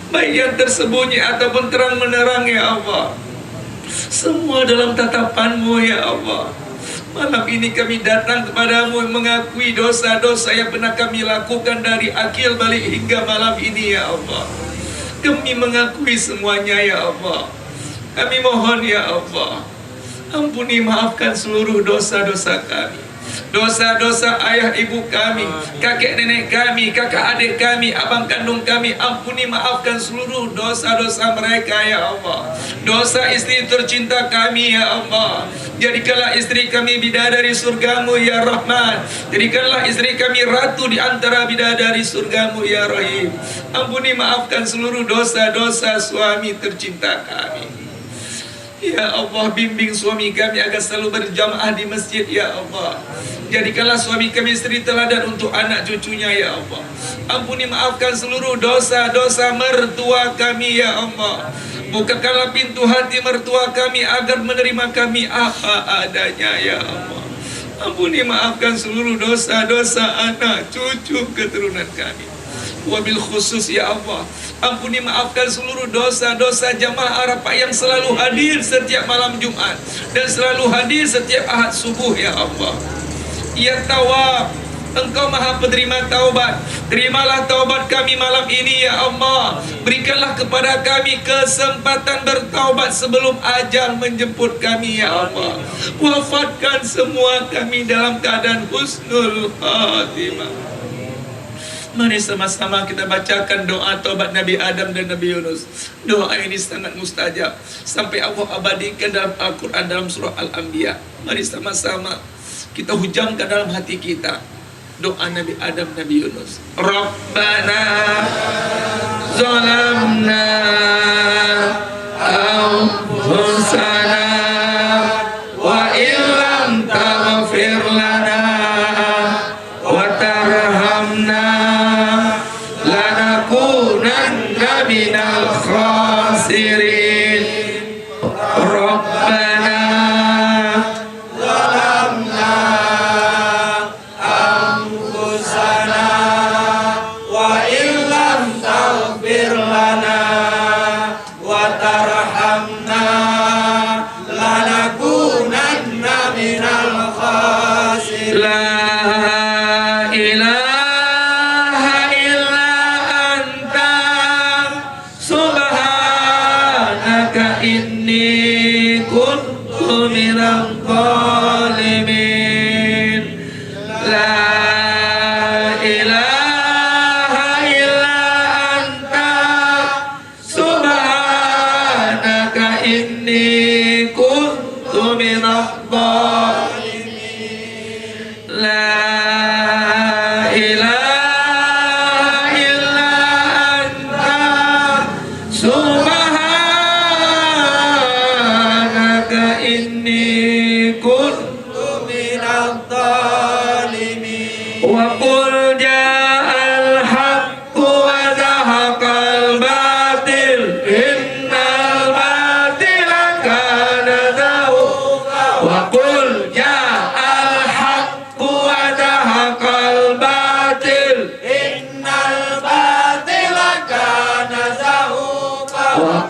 baik yang tersembunyi ataupun terang menerang ya Allah, semua dalam tatapan-Mu ya Allah. Malam ini kami datang kepadamu mengakui dosa-dosa yang pernah kami lakukan dari akil balik hingga malam ini ya Allah. Kami mengakui semuanya ya Allah. Kami mohon ya Allah, ampuni, maafkan seluruh dosa-dosa kami, dosa-dosa ayah ibu kami, kakek nenek kami, kakak adik kami, abang kandung kami. Ampuni, maafkan seluruh dosa-dosa mereka ya Allah. Dosa istri tercinta kami ya Allah. Jadikanlah istri kami bidadari surgamu ya Rahman. Jadikanlah istri kami ratu di antara bidadari surgamu ya Rahim. Ampuni, maafkan seluruh dosa-dosa suami tercinta kami. Ya Allah, bimbing suami kami agar selalu berjamaah di masjid ya Allah. Jadikanlah suami kami istri teladan untuk anak cucunya ya Allah. Ampuni, maafkan seluruh dosa-dosa mertua kami ya Allah. Bukakanlah pintu hati mertua kami agar menerima kami apa adanya ya Allah. Ampuni, maafkan seluruh dosa-dosa anak cucu keturunan kami. Wabil khusus ya Allah, ampuni, maafkan seluruh dosa-dosa jamaah Arafah yang selalu hadir setiap malam Jumat dan selalu hadir setiap Ahad subuh ya Allah. Ya Tawwab, Engkau Maha Penerima taubat. Terimalah taubat kami malam ini ya Allah. Berikanlah kepada kami kesempatan bertaubat sebelum ajal menjemput kami ya Allah. Wafatkan semua kami dalam keadaan husnul khatimah. Mari sama-sama kita bacakan doa taubat Nabi Adam dan Nabi Yunus. Doa ini sangat mustajab, sampai Allah abadikan dalam Al-Quran dalam surah Al-Anbiya. Mari sama-sama kita hujamkan dalam hati kita doa Nabi Adam, Nabi Yunus. Rabbana zalamna anfusana wa illam taghfir lana wa tarhamna lanakunanna minal khasirin. Rabbana zalamna anfusana wa illam taghfir lana wa tarhamna lanakunanna minal khasirin. La ilaha illa anta subhanaka inni kuntu minal zalimin. La ilaha illa anta subhanaka inni kuntu minal zalimin. La ilaha illa anta subhanaka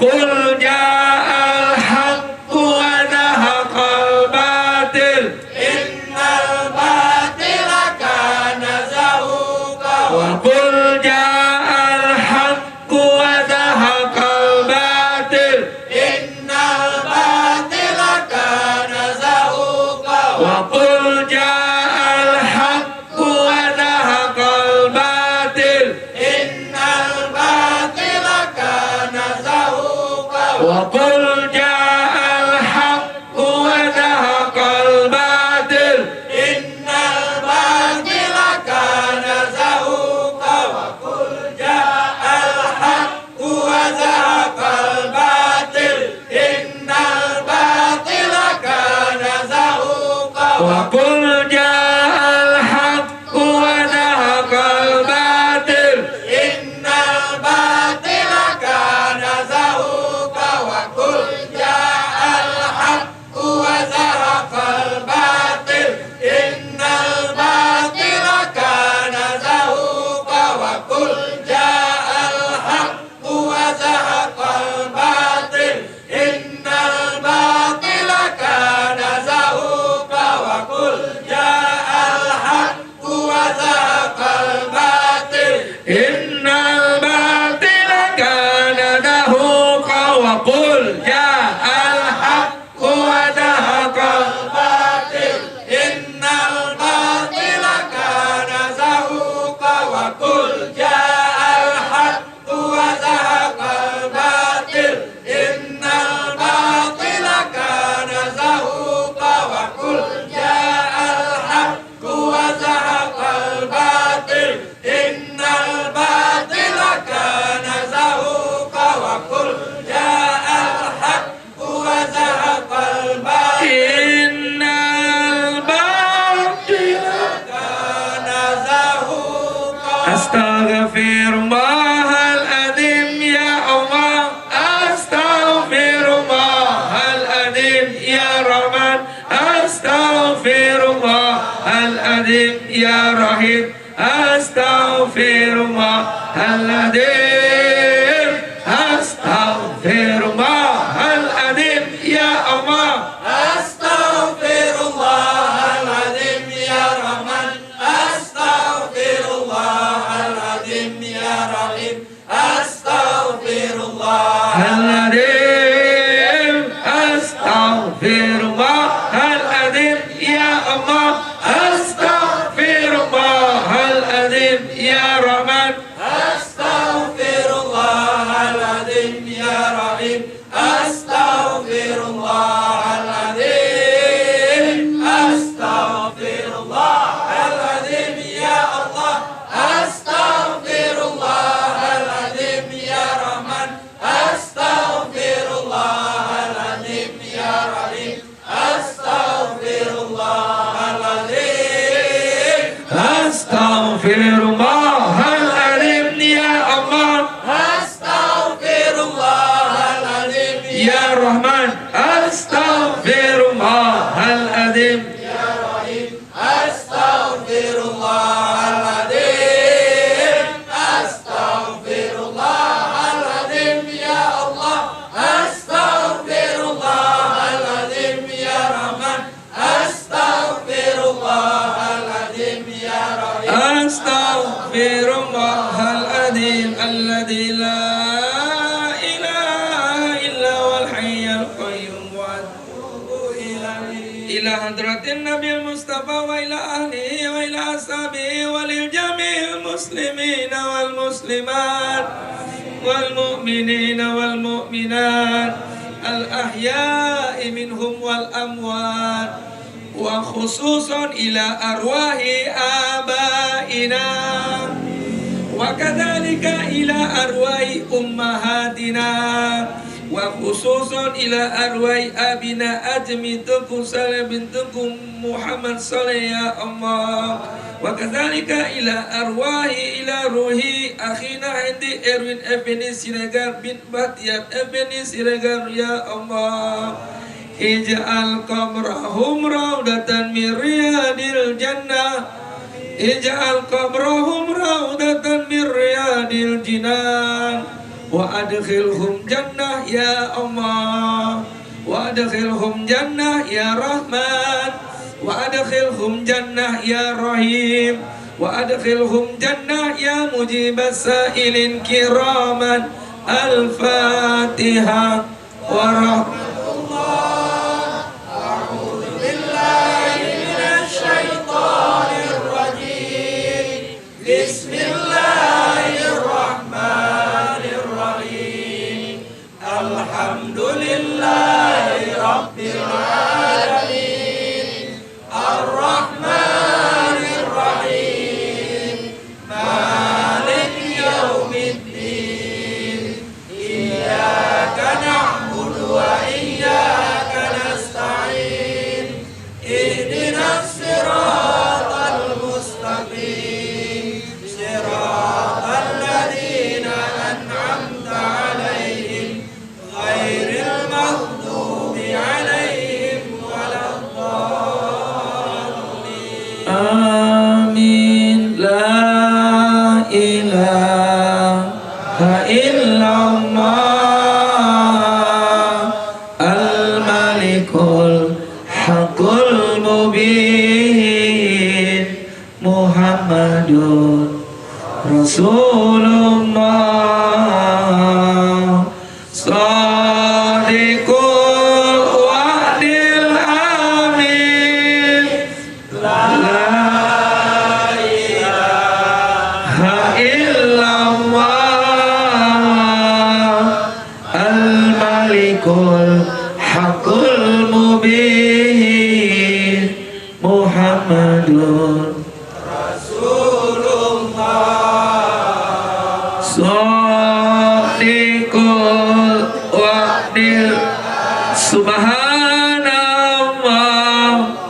qul ja'al haqqu wa zahaqal batil innal batila kana zahuqa wa qul ja'al haqqu wa zahaqal batil innal batila kana zahuqa wa qul ja'al haqqu wa zahaqal batil innal batila kana zahuqa wa qul ja'al haqqu wa zahaqal batil innal batila kana zahuqa wa qul ja'al haqqu wa zahaqal batil innal batila kana zahuqa wa qul ja'al haqqu wa zahaqal batil innal batila kana zahuqa wa qul ja'al haqqu wa zahaqal batil innal batila kana zahuqa wa qul ja'al haqqu wa zahaqal batil innal batila kana zahuqa wa qul ja'al haqqu wa zahaqal batil innal batila kana zahuqa wa qul ja'al haqqu wa zahaqal batil innal batila kana zahuqa wa qul ja'al haqqu wa zahaqal batil innal batila kana zahuqa wa qul ja'al haqqu wa zahaqal batil innal batila kana zahuqa wa qul ja'al haqqu wa zahaqal batil innal batila kana zahuqa astaghfirullahaladzim ya Allah astaghfirullahaladzim ya Rahman astaghfirullahaladzim ya Rahim astaghfirullahaladzim astaghfirullahaladzim ya Allah astaghfirullahaladzim ya Rahman astaghfirullahaladzim ya Rahim astaghfirullahaladzim astaghfirullahaladzim ya Allah astaghfirullahaladzim ya Rahman astaghfirullahaladzim ya Rahim astaghfirullahaladzim astaghfirullahaladzim ya Allah astaghfirullahaladzim ya Rahman astaghfirullahaladzim ya Rahim astaghfirullahaladzim astaghfirullahaladzim ya Allah astaghfirullahaladzim ya Rahman astaghfirullahaladzim ya Rahim astaghfirullahaladzim astaghfirullahaladzim ya Allah astaghfirullahaladzim ya Rahman astaghfirullahaladzim ya Rahim astaghfirullahaladzim alladzi la ilaha illa huwal hayyul qayyum wa atubu ilaihi ila hadratin nabiyil mustafa wa ila ahlihi wa ila ashabihi wa lil jami'il muslimina wal muslimat wal mu'minina wal mu'minat al ahya'i minhum wal amwat wa khususan ila arwahi abaina wa kadzalika ila arwahi ummahatina wa khususan ila arwahi abina ajmitukum salih bintukum Muhammad salih ya Allah wa kadzalika ila arwahi ila ruhi akhina Hendi Erwin Effendi Siregar bin Bahtiyar Effendi Siregar ya Allah ij'al qabrahum raudatan min riyadil jannah ij'al qabrahum raudatan min riyadil jinan وأدخلهم جنة يا الله وأدخلهم جنة يا رحمن وأدخلهم جنة يا رحيم وأدخلهم جنة يا مجيب السائلين كراما الفاتحة ورحمة Amin. La ilaha illallah al-malikul haqqul mubin Muhammadun Rasulullah Sadiqul wa'dil amin La Al-Malikul Haqqul Mubin Muhammadun Rasulullah Sadiqul wa'dil Subhanallah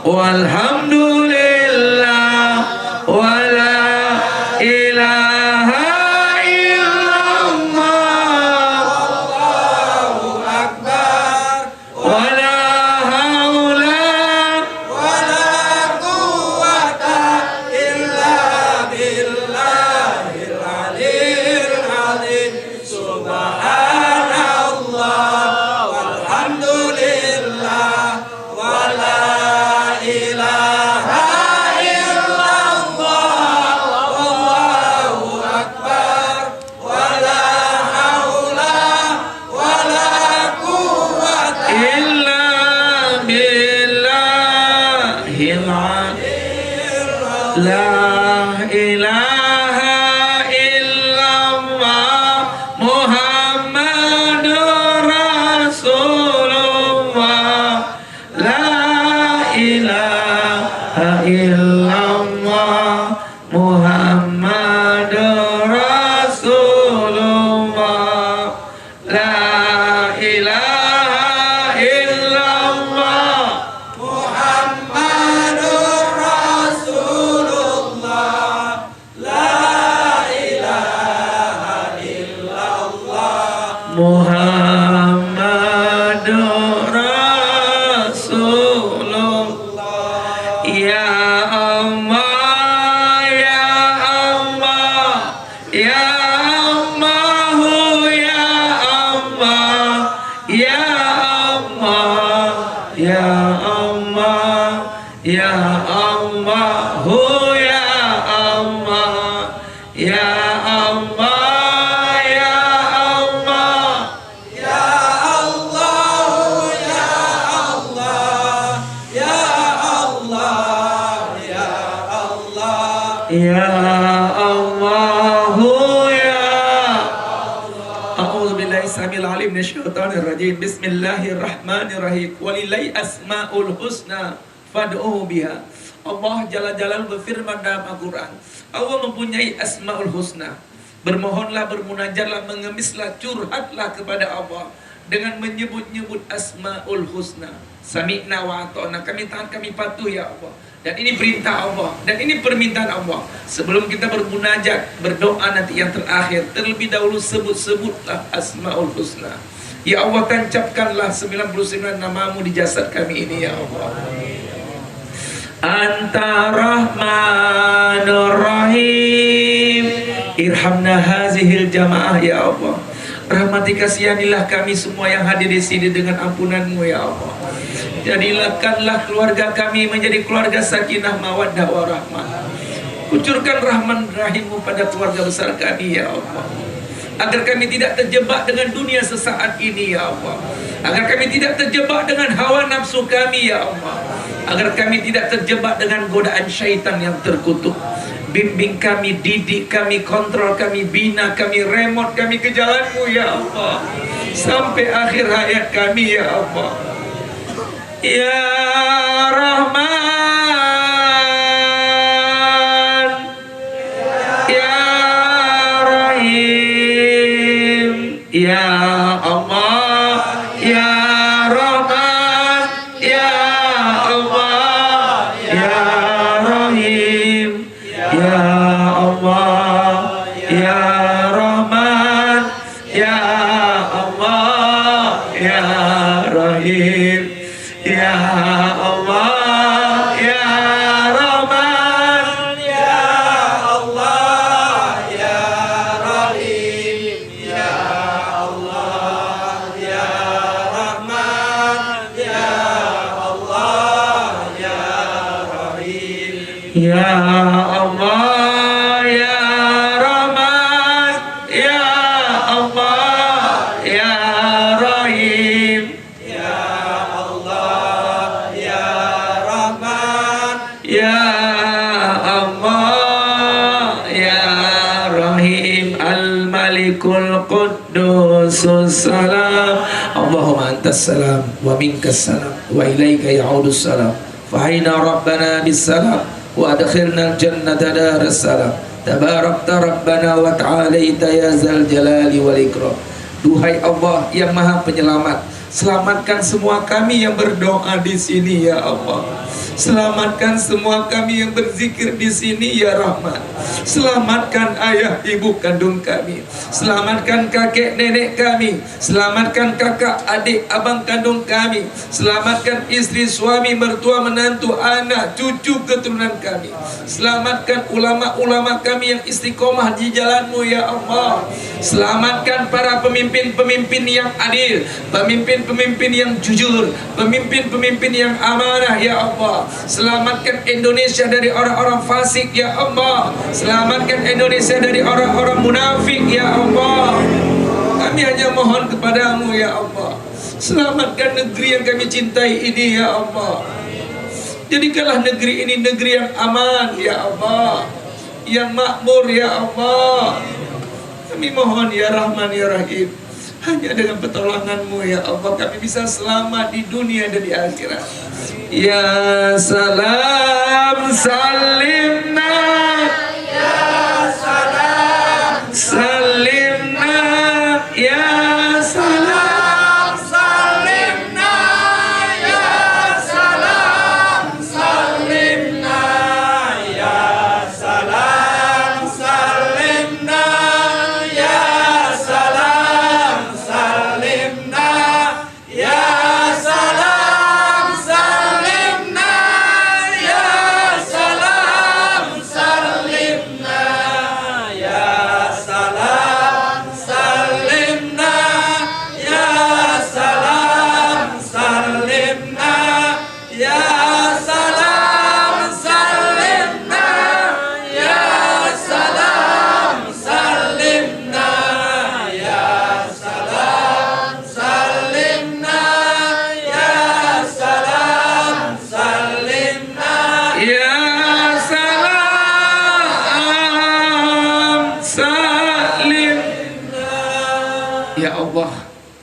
walhamdulillah wala ilaha La ilaha illallah Muhammadur Rasulullah La ilaha illallah Muhammadur Rasulullah La ilaha illallah Muhammadur Rasulullah Muhammadur Rasulullah Ya Allah Ya Allah Ya Allah Ya Allah Ya Allah Ya Allah Ya Allah Ya Allah Ya Allah Ya Allah Ya Allah ya A'udzu billahi samil alim minasyaitonir rajim Bismillahirrahmanirrahim Walillahi asmaul husna fad'uhu biha Allah jalla jalal berfirman dalam Al-Quran Allah mempunyai asmaul husna Bermohonlah, bermunajatlah, mengemislah, curhatlah kepada Allah dengan menyebut-nyebut asmaul husna. Sami'na wa ata'na, kami taat, kami patuh ya Allah. Dan ini perintah Allah, dan ini permintaan Allah. Sebelum kita bermunajat, berdoa nanti yang terakhir, terlebih dahulu sebut-sebutlah asmaul husna. Ya Allah, tancapkanlah 99 namamu di jasad kami ini ya Allah. Anta Rahmanur Rahim, irhamna hazihil jamaah ya Allah. Rahmati kasihanilah kami semua yang hadir di sini dengan ampunan-Mu ya Allah. Jadikanlah keluarga kami menjadi keluarga sakinah mawaddah warahmah. Kucurkan rahman rahim-Mu pada keluarga besar kami ya Allah, agar kami tidak terjebak dengan dunia sesaat ini ya Allah, agar kami tidak terjebak dengan hawa nafsu kami ya Allah, agar kami tidak terjebak dengan godaan syaitan yang terkutuk. Bimbing kami, didik kami, kontrol kami, bina kami, remote kami ke jalan-Mu ya Allah, sampai akhir hayat kami ya Allah. Ya Rahman, Ya Rahim, Ya Allah, Ya Rahman, Ya Allah, Ya Rahim, Ya Allah, Ya Rahman, Ya Allah, Ya Rahim, Ya Allah, Ya Rahman, Ya Allah, Ya Rahim, Ya Allah, Ya Rahman, Ya Allah, Ya Rahim, Ya Allah, Ya Rahman, Ya Allah, Ya Rahim, Ya Allah, Ya Rahman, Ya Allah, Ya Rahim. Al-Malikul Quddusus Salam. Allahumma antas salam wa minkas salam wa ilaika ya'udus salam. Fahina Rabbana bis salam wa adkhilna al-jannata daras salam. Tabarakta Rabbana wa ta'alaita ya zal jalali wal ikram. Duhai Allah yang Maha Penyelamat, selamatkan semua kami yang berdoa di sini ya Allah. Selamatkan semua kami yang berzikir di sini ya Rahman. Selamatkan ayah ibu kandung kami, selamatkan kakek nenek kami, selamatkan kakak adik abang kandung kami, selamatkan istri suami mertua menantu anak cucu keturunan kami, selamatkan ulama-ulama kami yang istiqomah di jalan-Mu ya Allah. Selamatkan para pemimpin-pemimpin yang adil, pemimpin-pemimpin yang jujur, pemimpin-pemimpin yang amanah ya Allah. Selamatkan Indonesia dari orang-orang fasik ya Allah. Selamatkan Indonesia dari orang-orang munafik ya Allah. Kami hanya mohon kepadamu ya Allah, selamatkan negeri yang kami cintai ini ya Allah. Jadikanlah negeri ini negeri yang aman ya Allah, yang makmur ya Allah. Kami mohon ya Rahman ya Rahim, hanya dengan pertolongan-Mu ya Allah kami bisa selamat di dunia dan di akhirat. Ya salam salimna, ya salam salimna, ya salam salimna, ya salam salimna, ya salam salimna, ya salam salimna, ya salam salimna, ya salam salimna, ya salam salimna, ya salam salimna, ya salam salimna, ya salam salimna, ya salam salimna, ya salam salimna, ya salam salimna. Ya Allah,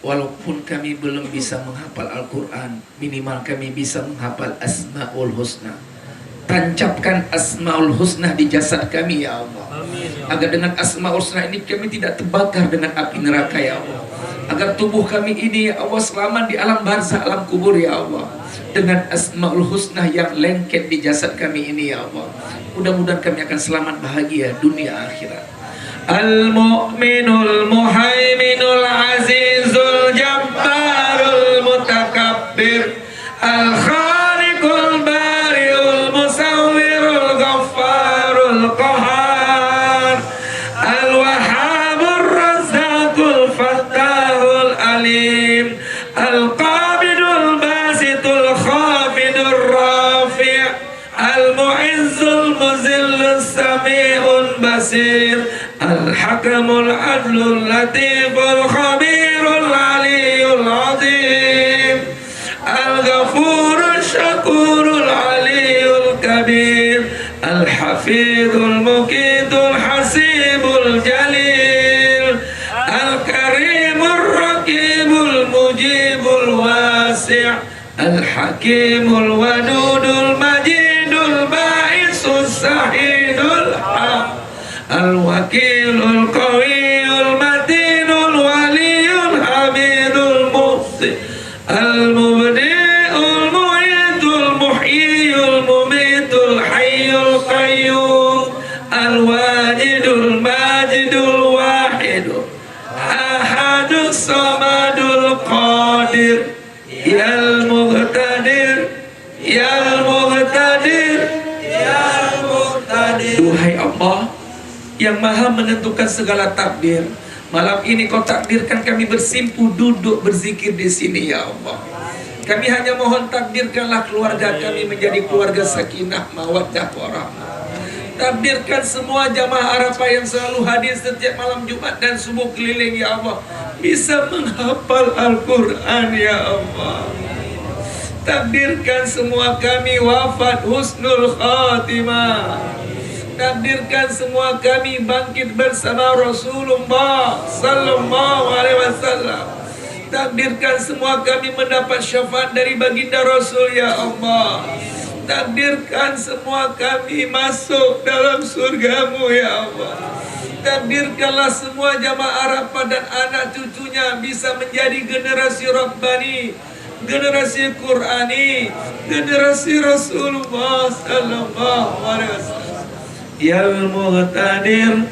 walaupun kami belum bisa menghafal Al-Quran, minimal kami bisa menghafal Asmaul Husna. Tancapkan Asmaul Husna di jasad kami ya Allah, agar dengan Asmaul Husna ini kami tidak terbakar dengan api neraka ya Allah, agar tubuh kami ini ya Allah selamat di alam barzah, alam kubur ya Allah, dengan Asmaul Husna yang lengket di jasad kami ini ya Allah. Mudah-mudahan kami akan selamat bahagia dunia akhirat. Al-Mu'minul Muhaiminul Azizul Jabbarul Mutakabbir, Al-Khaliqul Bariul Musawwirul Ghaffarul Qahar, Al-Wahhabur Razzaqul Fattah, المذل السميع البصير الحكم العدل اللطيف الخبير العلي العظيم الغفور الشكور العلي الكبير الحفيظ المقيت الحسيب الجليل الكريم الرقيب المجيب الواسع الحكيم الودود المجيد الباعث السعيد الحق الوكيل القوي المتين الولي الحميد المحسن المبدئ المعيد المحيي المميت الحي القيوم الواجد الماجد الواحد أحد الصمد القادر يا المقتدر يا المقتدر يا المقتدر. Duhai Allah yang maha menentukan segala takdir, malam ini kau takdirkan kami bersimpuh duduk berzikir di sini ya Allah. Kami hanya mohon takdirkanlah keluarga kami menjadi keluarga sakinah mawaddah warahmah. Takdirkan semua jamaah Arafah yang selalu hadir setiap malam Jumat dan subuh keliling ya Allah bisa menghafal Al-Quran ya Allah. Takdirkan semua kami wafat husnul khatimah. Takdirkan semua kami bangkit bersama Rasulullah sallallahu alaihi wasallam. Takdirkan semua kami mendapat syafaat dari baginda Rasul ya Allah. Takdirkan semua kami masuk dalam surgamu ya Allah. Takdirkanlah semua jamaah Arafah dan anak cucunya bisa menjadi generasi Rabbani, generasi Qur'ani, generasi Rasulullah sallallahu alaihi wasallam. Ya Al-Muqtadir,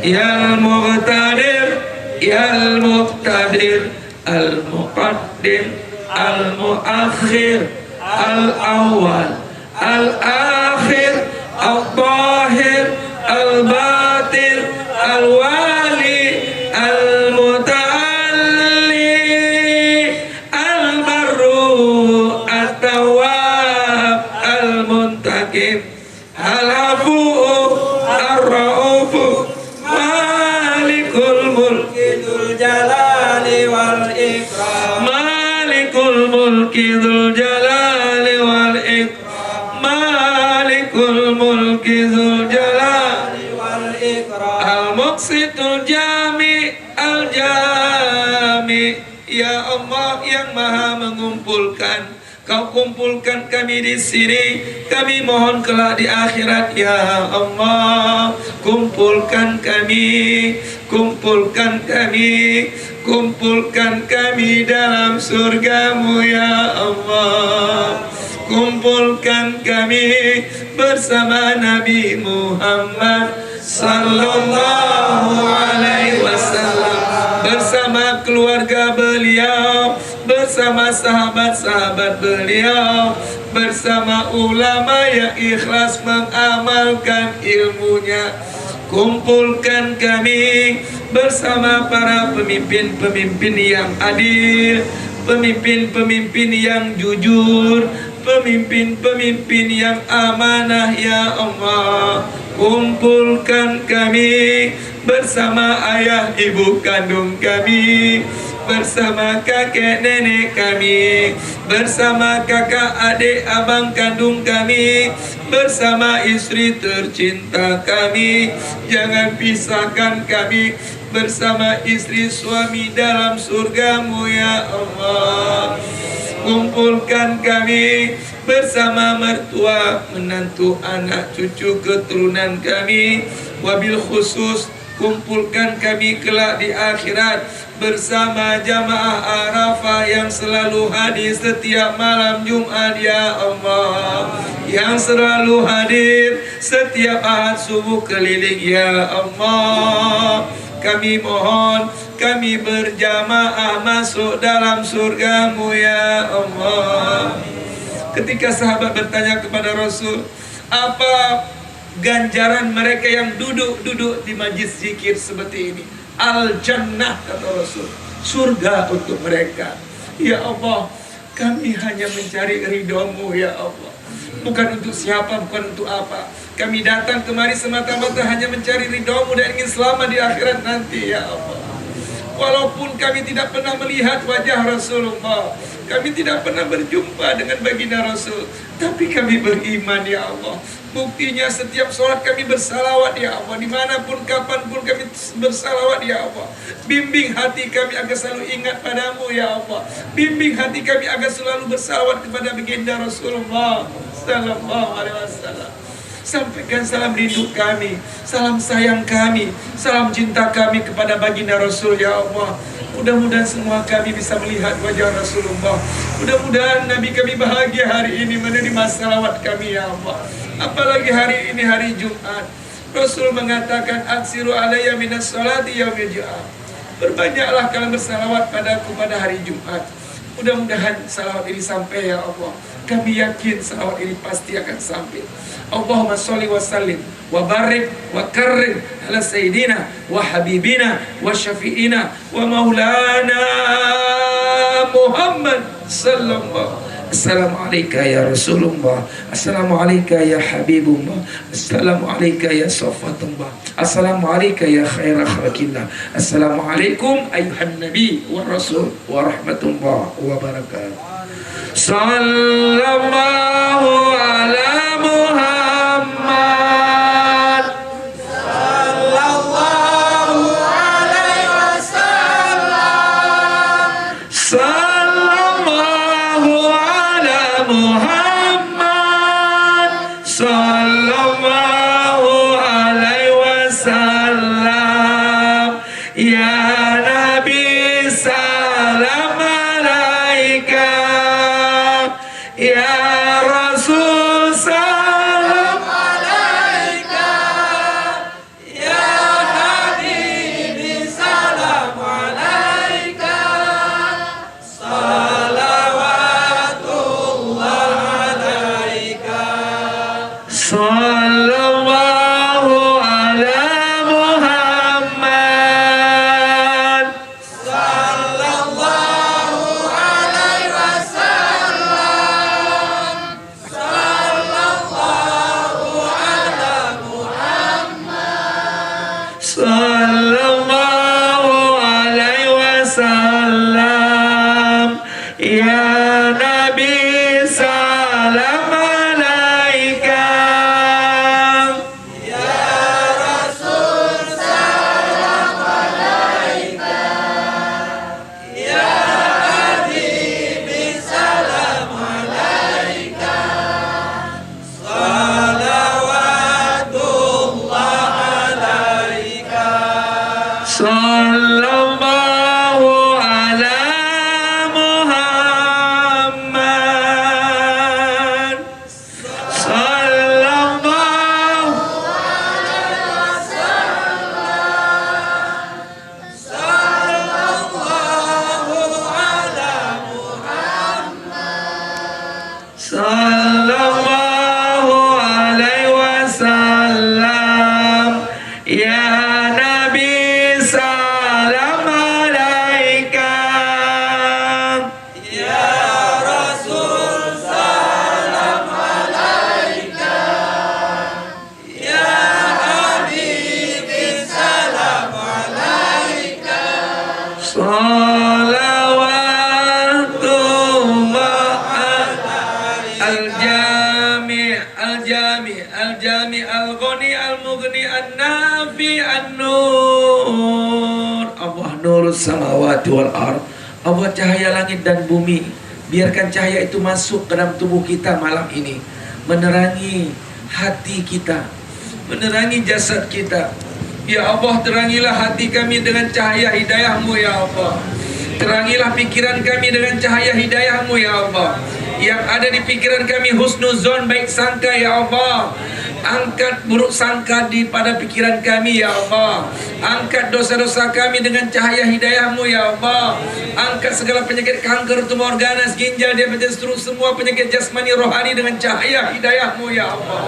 Ya Al-Muqtadir, Ya Al-Muqtadir, Al-Muqaddim, Al-Muakhir, Al-Awwal, Al-Akhir, Al-Zahir, Al-Batin, Al-Wali, Al-Muta'alli, Al-Barru, At-Tawwab, Al-Muntaqim, Al-Afu, Ar-Ra'ufu, Malikul Mulki Dzul Jalali wal Ikram, Malikul Mulki Dzul Jalali wal Ikram, Malikul Mulki Dzul Jalali wal Ikram, Al-Muqsitul Jami Al-Jami. Ya Allah yang maha mengumpulkan, Kau kumpulkan kami di sini, kami mohon kelak di akhirat ya Allah. Kumpulkan kami, kumpulkan kami, kumpulkan kami dalam surgamu ya Allah. Kumpulkan kami bersama Nabi Muhammad sallallahu alaihi wasallam, bersama keluarga beliau, bersama sahabat-sahabat beliau, bersama ulama yang ikhlas mengamalkan ilmunya. Kumpulkan kami bersama para pemimpin-pemimpin yang adil, pemimpin-pemimpin yang jujur, pemimpin-pemimpin yang amanah ya Allah. Kumpulkan kami bersama ayah ibu kandung kami, bersama kakek nenek kami, bersama kakak adik abang kandung kami, bersama istri tercinta kami. Jangan pisahkan kami bersama istri suami dalam surgamu ya Allah. Kumpulkan kami bersama mertua, menantu, anak, cucu, keturunan kami. Wabil khusus kumpulkan kami kelak di akhirat bersama jamaah Arafah yang selalu hadir setiap malam Jumat ya Allah, yang selalu hadir setiap Ahad subuh keliling ya Allah. Kami mohon kami berjamaah masuk dalam surgamu ya Allah. Ketika sahabat bertanya kepada Rasul, apa ganjaran mereka yang duduk-duduk di majlis zikir seperti ini? Al-Jannah, kata Rasul, surga untuk mereka. Ya Allah, Kami hanya mencari ridho-Mu ya Allah. Bukan untuk siapa, bukan untuk apa. Kami datang kemari semata-mata hanya mencari ridho-Mu dan ingin selamat di akhirat nanti ya Allah. Walaupun kami tidak pernah melihat wajah Rasulullah, kami tidak pernah berjumpa dengan baginda Rasul, tapi kami beriman ya Allah. Buktinya setiap sholat kami bersalawat ya Allah. Dimanapun, kapanpun kami bersalawat ya Allah. Bimbing hati kami agar selalu ingat padamu ya Allah. Bimbing hati kami agar selalu bersalawat kepada baginda Rasulullah sallallahu alaihi wasallam. Sampaikan salam rindu kami, salam sayang kami, salam cinta kami kepada baginda Rasul ya Allah. Mudah-mudahan semua kami bisa melihat wajah Rasulullah. Mudah-mudahan Nabi kami bahagia hari ini menerima salawat kami ya Allah. Apalagi hari ini hari Jumat. Rasul mengatakan aksiru alayya minas salati yaumil Jumat. Berbanyaklah kalian bersalawat padaku pada hari Jumat. Mudah-mudahan salawat ini sampai ya Allah. Kami yakin salawat ini pasti akan sampai. Allahumma sholli wa sallim wa barik wa karrim ala sayyidina wa habibina wa syafi'ina wa maulana Muhammad sallallahu. Assalamualaikum ya Rasulullah. Assalamualaikum ya Habibullah. Assalamualaikum ya Safatullah. Assalamualaikum ya khairah khalqillah. Assalamualaikum ayuhan nabi wa rasul wa rahmatullah wa barakatuh. Sallallahu ala Muhammad. Sallallahu alaihi wasallam. Sallallahu ala Muhammad. Sallallahu alaihi wasallam. Ya Nabi salam alaika. Ya Rasul salam alaika. Ya Habibi salam alaika. Salawatullah alaika. Sallallahu ala Muhammad. Sallallahu alaihi wasallam. Sallallahu ala Muhammad. Sallallahu alaihi wasallam. Ya Nabi salam alaika. Ya Rasul salam alaika. Ya Habibi salam alaika. Salawatullah alaika. Sallallahu ala Muhammad. Sallallahu alaihi wasallam. Sallallahu ala Muhammad. Sallallahu alaihi wasallam. Ya Nabi salam alaika. Ya Rasul salam alaika. Ya Habibi salam alaika. Salawatullah al-jami' al-jami' al-jami' al-ghani al-mughni an-nafi an-nur. Allah nurus samawati wal ard. Allah cahaya langit dan bumi. Biarkan cahaya itu masuk ke dalam tubuh kita malam ini, menerangi hati kita, menerangi jasad kita. Ya Allah, terangilah hati kami dengan cahaya hidayah-Mu ya Allah. Terangilah pikiran kami dengan cahaya hidayah-Mu ya Allah. Yang ada di pikiran kami husnuzon, baik sangka ya Allah. Angkat buruk sangka pada pikiran kami ya Allah. Angkat dosa-dosa kami dengan cahaya hidayah-Mu ya Allah. Angkat segala penyakit kanker, tumor ganas, ginjal, diabetes, stroke, semua penyakit jasmani rohani dengan cahaya hidayah-Mu ya Allah.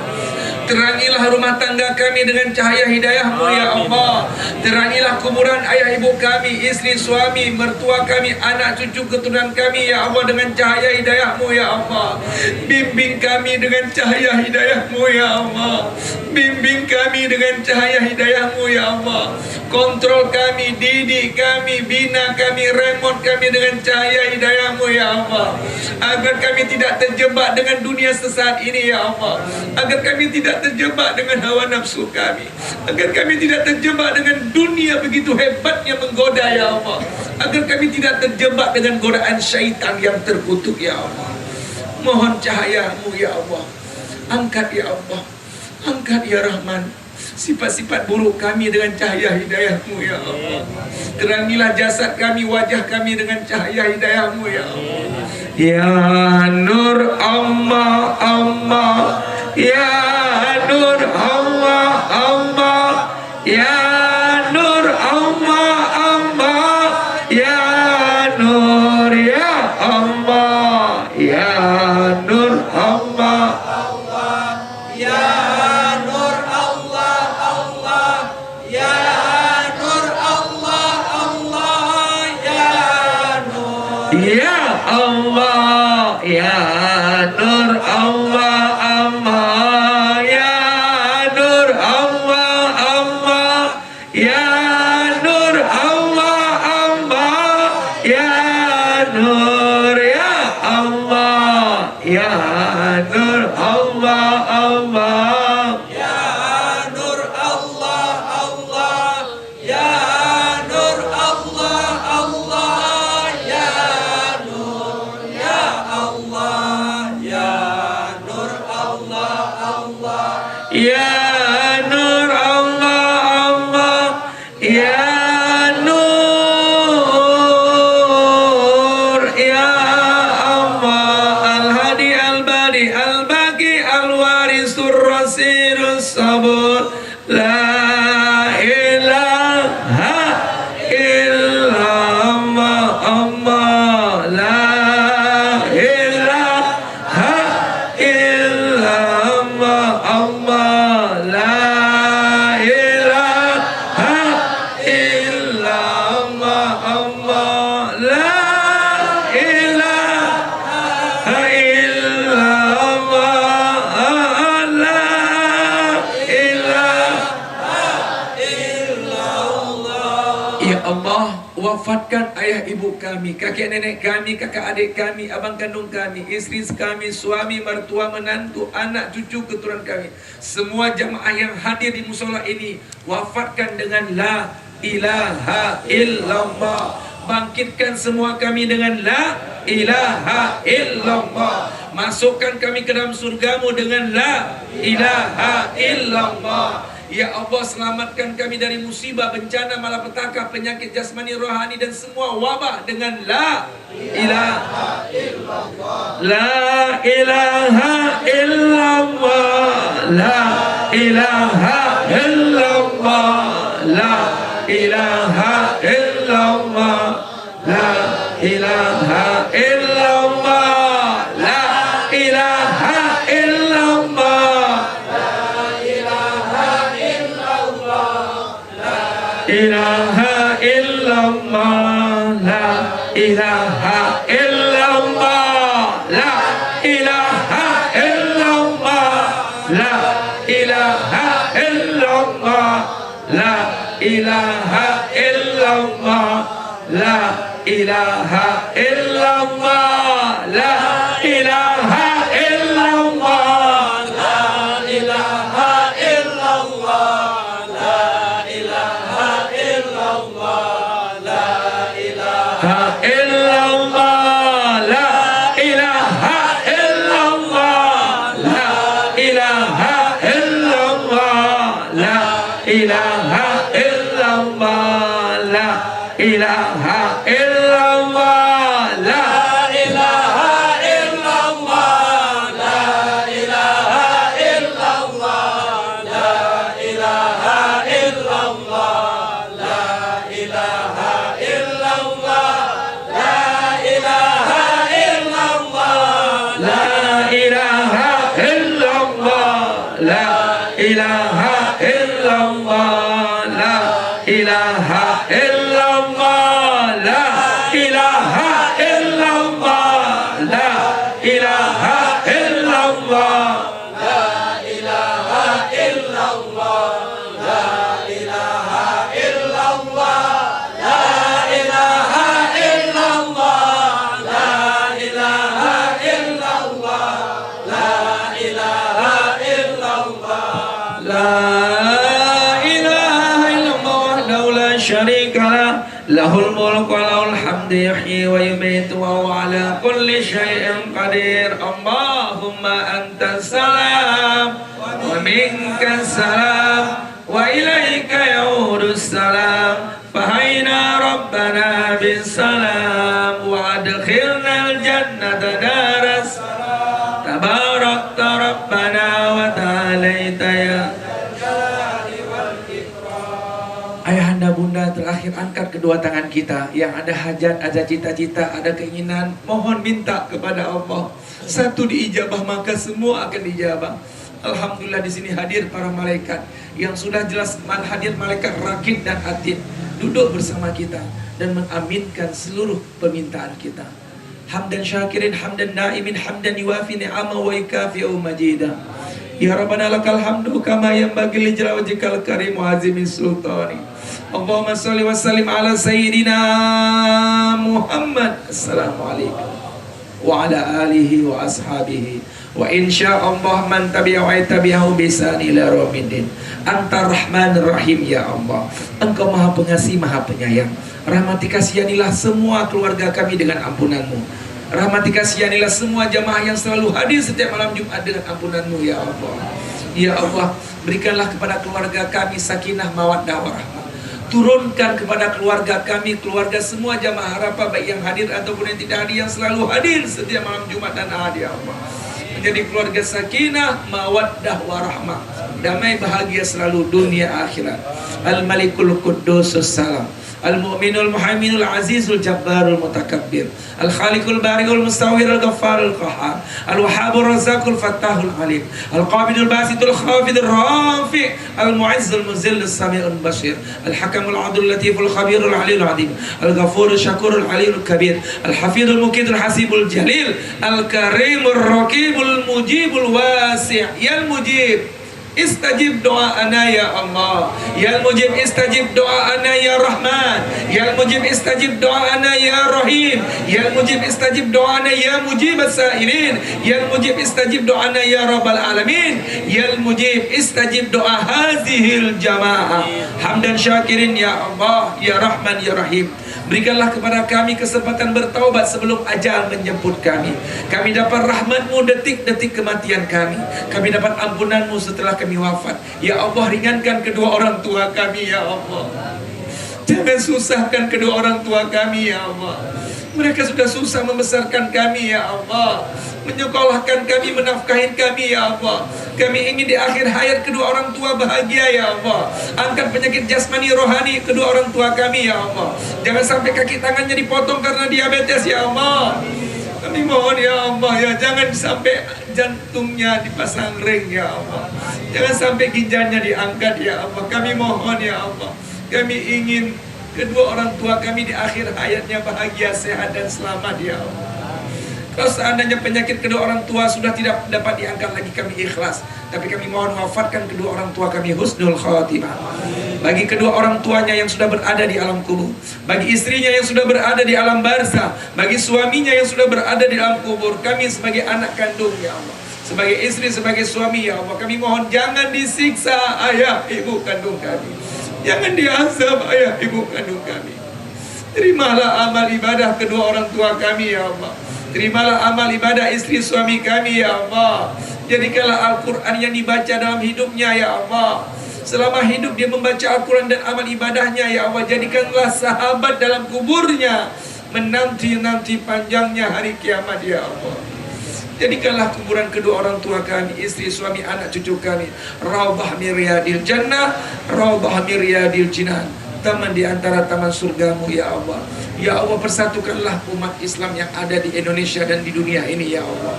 Terangilah rumah tangga kami dengan cahaya hidayah-Mu ya Allah. Terangilah kuburan ayah ibu kami, istri, suami, mertua kami, anak cucu keturunan kami ya Allah dengan cahaya hidayah-Mu ya Allah. Bimbing kami dengan cahaya hidayah-Mu ya Allah. Bimbing kami dengan cahaya hidayah-Mu ya Allah. Kontrol kami, didik kami, bina kami, remote kami dengan cahaya hidayah-Mu ya Allah. Agar kami tidak terjebak dengan dunia sesaat ini ya Allah. Agar kami tidak terjebak dengan hawa nafsu kami. Agar kami tidak terjebak dengan dunia begitu hebatnya menggoda ya Allah. Agar kami tidak terjebak dengan godaan syaitan yang terkutuk ya Allah. Mohon cahaya-Mu ya Allah. Angkat ya Allah. Angkat ya Rahman sifat-sifat buruk kami dengan cahaya hidayah-Mu ya Allah. Terangilah jasad kami, wajah kami dengan cahaya hidayah-Mu ya Allah. Ya Nur Allah Allah, Ya Nur Allah Allah, Ya Nur Allah Allah, Ya Nur ya Allah, Ya Nur Allah Allah, Ya Nur Allah Allah, Ya Nur Allah Allah, Ya Nur ya Allah, Ya Nur Allah Allah, Ya Nur Allah Allah, Ya Nur Allah Allah, Ya Nur ya Allah, Ya Nur Allah Allah, Ya Nur Allah Allah, Ya Nur Allah Allah, Ya Nur ya Allah, Ya Nur Allah Allah, Ya Nur Allah Allah, Ya Nur ya Allah, Al-Hadi Al-Badi Al-Baqi Al-Warisur Rasulus Sabur, La ilaha illallah Allah, La ilaha illallah Allah, La ilaha illallah Allah, La ilaha illallah, La ilaha. Ya Allah, wafatkan ayah ibu kami, kakek nenek kami, kakak adik kami, abang kandung kami, istri kami, suami, mertua, menantu, anak, cucu, keturunan kami. Semua jamaah yang hadir di musola ini, wafatkan dengan la ilaha illallah. Bangkitkan semua kami dengan la ilaha illallah. Masukkan kami ke dalam surgamu dengan la ilaha illallah. Ya Allah, selamatkan kami dari musibah, bencana, malapetaka, penyakit jasmani, rohani dan semua wabah dengan la ilaha illallah. La ilaha illallah, La ilaha illallah, La ilaha illallah, La ilaha illallah, La ilaha illallah, ilaha illallah, la ilaha illallah, la ilaha illallah, la ilaha illallah, la ilaha illallah, la ilaha illallah, la ilaha illallah, la ilaha illallah. Ilaha illallah, la ilaha illallah, la الحمد يحيي ويميت وهو على كل شيء قدير. اللهم أنت السلام ومنك السلام وإليك يعود السلام. فهينا ربنا بالسلام وأدخلنا الجنة دار السلام. تباركت ربنا وتعاليت يا Ayahanda bunda, terakhir angkat kedua tangan kita. Yang ada hajat, ada cita-cita, ada keinginan, mohon minta kepada Allah. Satu diijabah maka semua akan dijabah. Alhamdulillah di sini hadir para malaikat yang sudah jelas hadir malaikat Raqib dan Atid duduk bersama kita dan mengaminkan seluruh permintaan kita. Hamdan syakirin, hamdan naimin, hamdan yuwafi ni'ama wa yukafi'u majida. Ya Rabbana lakal hamdu kama yanbaghi li jalali wajhikal karim wa azimi sultani. Allahumma shalli wa sallim ala sayyidina Muhammad. Assalamualaikum wa ala alihi wa ashabihi wa insyaallah man tabi'a tabi'ahu bisan ila ramiddin. Anta Rahman Rahim ya Allah. Engkau Maha Pengasih, Maha Penyayang. Rahmati kasihanilah semua keluarga kami dengan ampunan-Mu. Rahmati kasihanilah semua jamaah yang selalu hadir setiap malam Jumat dengan ampunan-Mu ya Allah. Ya Allah, berikanlah kepada keluarga kami sakinah mawaddah warahmah. Turunkan kepada keluarga kami, keluarga semua jamaah Arafah baik yang hadir ataupun yang tidak hadir, yang selalu hadir setiap malam Jumat dan Ahad ya Allah. Menjadi keluarga sakinah mawaddah warahmah, damai bahagia selalu dunia akhirat. Al-Malikul Quddusus Salam, Al-Mu'minul Muhaiminul Azizul Jabbarul Mutakabbir, Al-Khaliqul Bari'ul Mustawirul Ghafarul Qahhar, Al-Wahhabur Razzaqul Fattahul Alim, Al-Qabidul Basitul Khafidul Rafi', Al-Mu'izzul Muzillus Sami'ul Bashir, Al-Hakamul Adul Latiful Khabirul Aliyul Adim, Al-Ghafurul Syakurul Aliyul Kabir, Al-Hafidul Muqidul Hasibul Jalil, Al-Karimur Raqibul Mujibul Wasi'. Ya Mujib, istajib doa'ana ya Allah. Ya Mujib, istajib doa'ana ya Rahman. Ya Mujib, istajib doa'ana ya Rahim. Ya Mujib, istajib doa'ana ya Mujib as-sa'ilin. Ya Mujib, istajib doa'ana ya Rabbal Alamin. Ya Mujib, istajib do'a hazihil jamaah. Hamdan syakirin ya Allah, ya Rahman, ya Rahim. Berikanlah kepada kami kesempatan bertaubat sebelum ajal menjemput kami. Kami dapat rahmat-Mu detik-detik kematian kami. Kami dapat ampunan-Mu setelah kami wafat. Ya Allah, ringankan kedua orang tua kami ya Allah. Jangan susahkan kedua orang tua kami ya Allah. Mereka sudah susah membesarkan kami ya Allah, menyekolahkan kami, menafkahin kami ya Allah. Kami ingin di akhir hayat kedua orang tua bahagia ya Allah. Angkat penyakit jasmani rohani kedua orang tua kami ya Allah. Jangan sampai kaki tangannya dipotong karena diabetes ya Allah. Kami mohon ya Allah ya, jangan sampai jantungnya dipasang ring ya Allah. Jangan sampai ginjalnya diangkat ya Allah. Kami mohon ya Allah. Kami ingin kedua orang tua kami di akhir hayatnya bahagia, sehat dan selamat ya Allah. Kalau seandainya penyakit kedua orang tua sudah tidak dapat diangkat lagi, kami ikhlas. Tapi kami mohon wafatkan kedua orang tua kami husnul khatimah. Bagi kedua orang tuanya yang sudah berada di alam kubur, bagi istrinya yang sudah berada di alam barzah, bagi suaminya yang sudah berada di alam kubur, kami sebagai anak kandung ya Allah, sebagai istri, sebagai suami ya Allah, kami mohon jangan disiksa ayah ibu kandung kami. Jangan diazab ayah ibu kandung kami. Terimalah amal ibadah kedua orang tua kami ya Allah. Terimalah amal ibadah istri suami kami ya Allah. Jadikanlah Al-Quran yang dibaca dalam hidupnya ya Allah. Selama hidup dia membaca Al-Quran dan amal ibadahnya ya Allah. Jadikanlah sahabat dalam kuburnya, menanti-nanti panjangnya hari kiamat ya Allah. Jadikanlah kuburan kedua orang tua kami, istri, suami, anak, cucu kami, raudhah min riyadil jannah, raudhah min riyadil jinan, taman di antara taman surgamu ya Allah. Ya Allah, persatukanlah umat Islam yang ada di Indonesia dan di dunia ini ya Allah.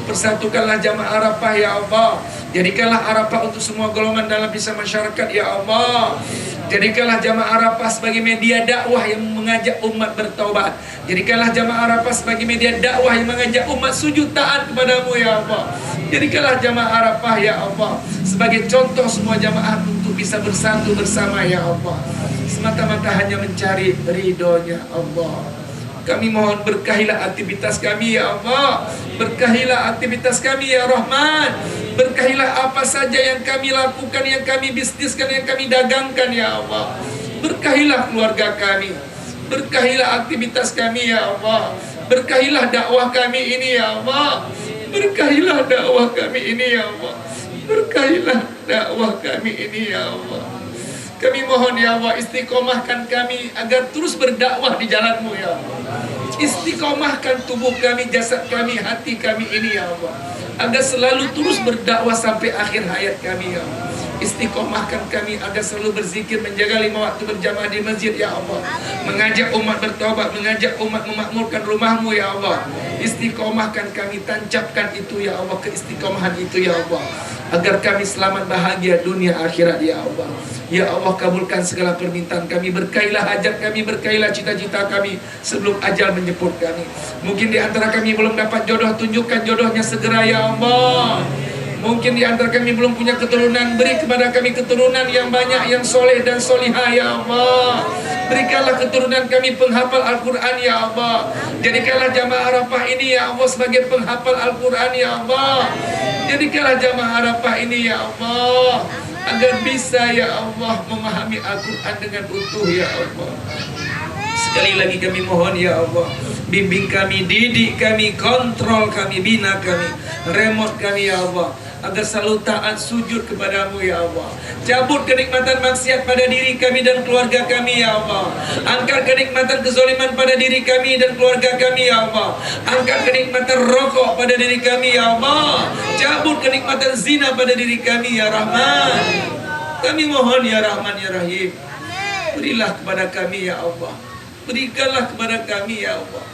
Persatukanlah jamaah Arafah ya Allah. Jadikanlah Arafah untuk semua golongan dalam bisa masyarakat ya Allah. Jadikanlah jamaah Arafah sebagai media dakwah yang mengajak umat bertaubat. Jadikanlah jamaah Arafah sebagai media dakwah yang mengajak umat sujud taat kepadamu ya Allah. Jadikanlah jamaah Arafah ya Allah sebagai contoh semua jamaah untuk bisa bersatu bersama ya Allah, semata-mata hanya mencari ridhonya Allah. Kami mohon berkahilah aktivitas kami ya Allah. Berkahilah aktivitas kami ya Rahman. Berkahilah apa saja yang kami lakukan, yang kami bisniskan, yang kami dagangkan ya Allah. Berkahilah keluarga kami. Berkahilah aktivitas kami ya Allah. Berkahilah dakwah kami ini ya Allah. Berkahilah dakwah kami ini ya Allah. Berkahilah dakwah kami ini ya Allah. Kami mohon ya Allah, istiqomahkan kami agar terus berdakwah di jalan-Mu ya Allah. Istiqomahkan tubuh kami, jasad kami, hati kami ini ya Allah, agar selalu terus berdakwah sampai akhir hayat kami ya Allah. Istiqomahkan kami agar selalu berzikir, menjaga 5 waktu berjamaah di masjid ya Allah. Mengajak umat bertaubat, mengajak umat memakmurkan rumah-Mu ya Allah. Istiqomahkan kami, tancapkan itu ya Allah, keistiqomahan itu ya Allah, agar kami selamat bahagia dunia akhirat ya Allah. Ya Allah, kabulkan segala permintaan kami, berkailah hajat kami, berkailah cita-cita kami sebelum ajal menjemput kami. Mungkin di antara kami belum dapat jodoh, tunjukkan jodohnya segera ya Allah. Mungkin di antara kami belum punya keturunan, beri kepada kami keturunan yang banyak, yang soleh dan solihah ya Allah. Berikanlah keturunan kami penghafal Al-Quran ya Allah. Jadikanlah jamaah Arafah ini ya Allah sebagai penghafal Al-Quran ya Allah. Jadikanlah jamaah Arafah ini ya Allah, agar bisa ya Allah memahami Al-Quran dengan utuh ya Allah. Sekali lagi kami mohon ya Allah, bimbing kami, didik kami, kontrol kami, bina kami, remote kami ya Allah, agar selalu taat sujud kepadamu ya Allah. Cabut kenikmatan maksiat pada diri kami dan keluarga kami ya Allah. Angkat kenikmatan kezaliman pada diri kami dan keluarga kami ya Allah. Angkat kenikmatan rokok pada diri kami ya Allah. Cabut kenikmatan zina pada diri kami ya Rahman. Kami mohon ya Rahman ya Rahim, berilah kepada kami ya Allah, berikanlah kepada kami ya Allah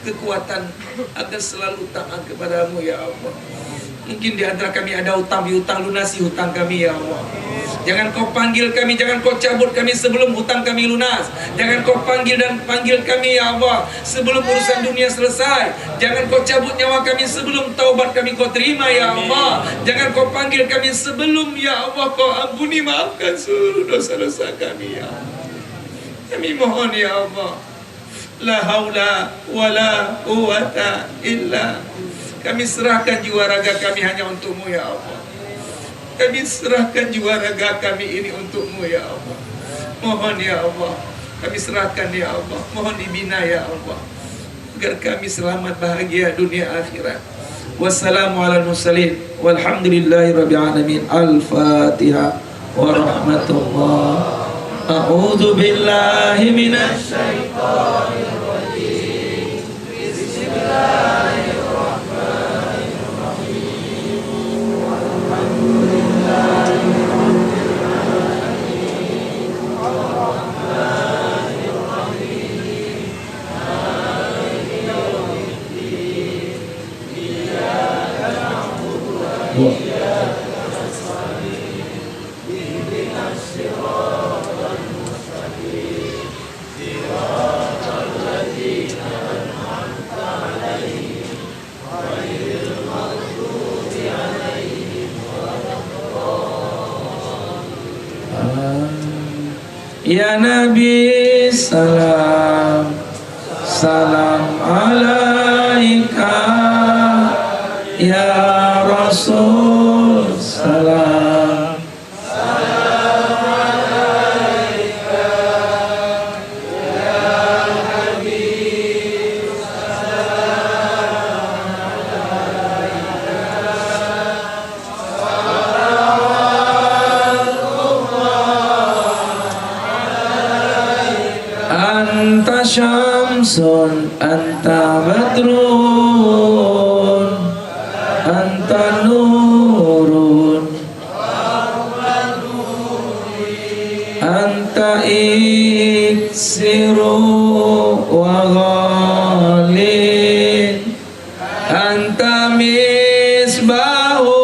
kekuatan agar selalu taat kepadamu ya Allah. Mungkin di antara kami ada hutang, piutang, lunasi hutang kami ya Allah. Jangan Kau panggil kami, jangan Kau cabut kami sebelum hutang kami lunas. Jangan Kau panggil kami ya Allah sebelum urusan dunia selesai. Jangan Kau cabut nyawa kami sebelum taubat kami Kau terima ya Allah. Jangan Kau panggil kami sebelum ya Allah Kau ampuni, maafkan seluruh dosa-dosa kami ya Allah. Kami mohon ya Allah, la haula wala quwata illa. Kami serahkan jiwa raga kami hanya untuk-Mu ya Allah. Kami serahkan jiwa raga kami ini untuk-Mu ya Allah. Mohon ya Allah, kami serahkan ya Allah. Mohon dibina ya Allah, agar kami selamat bahagia dunia akhirat. Wassalamualaikum warahmatullahi wabarakatuh. Walhamdulillahirabbil alamin. Al-Fatihah. Warahmatullahi. A'udzu billahi minasy syaithanir rajim. Bismillahirrahmanirrahim. Ya Nabi salam, salam alaika. Ya Rasul salam, salam alaika. Ya Habib salam alaika. Anta syamsun, anta badrun, anta nurun, anta iksiru wa ghalin, anta misbahu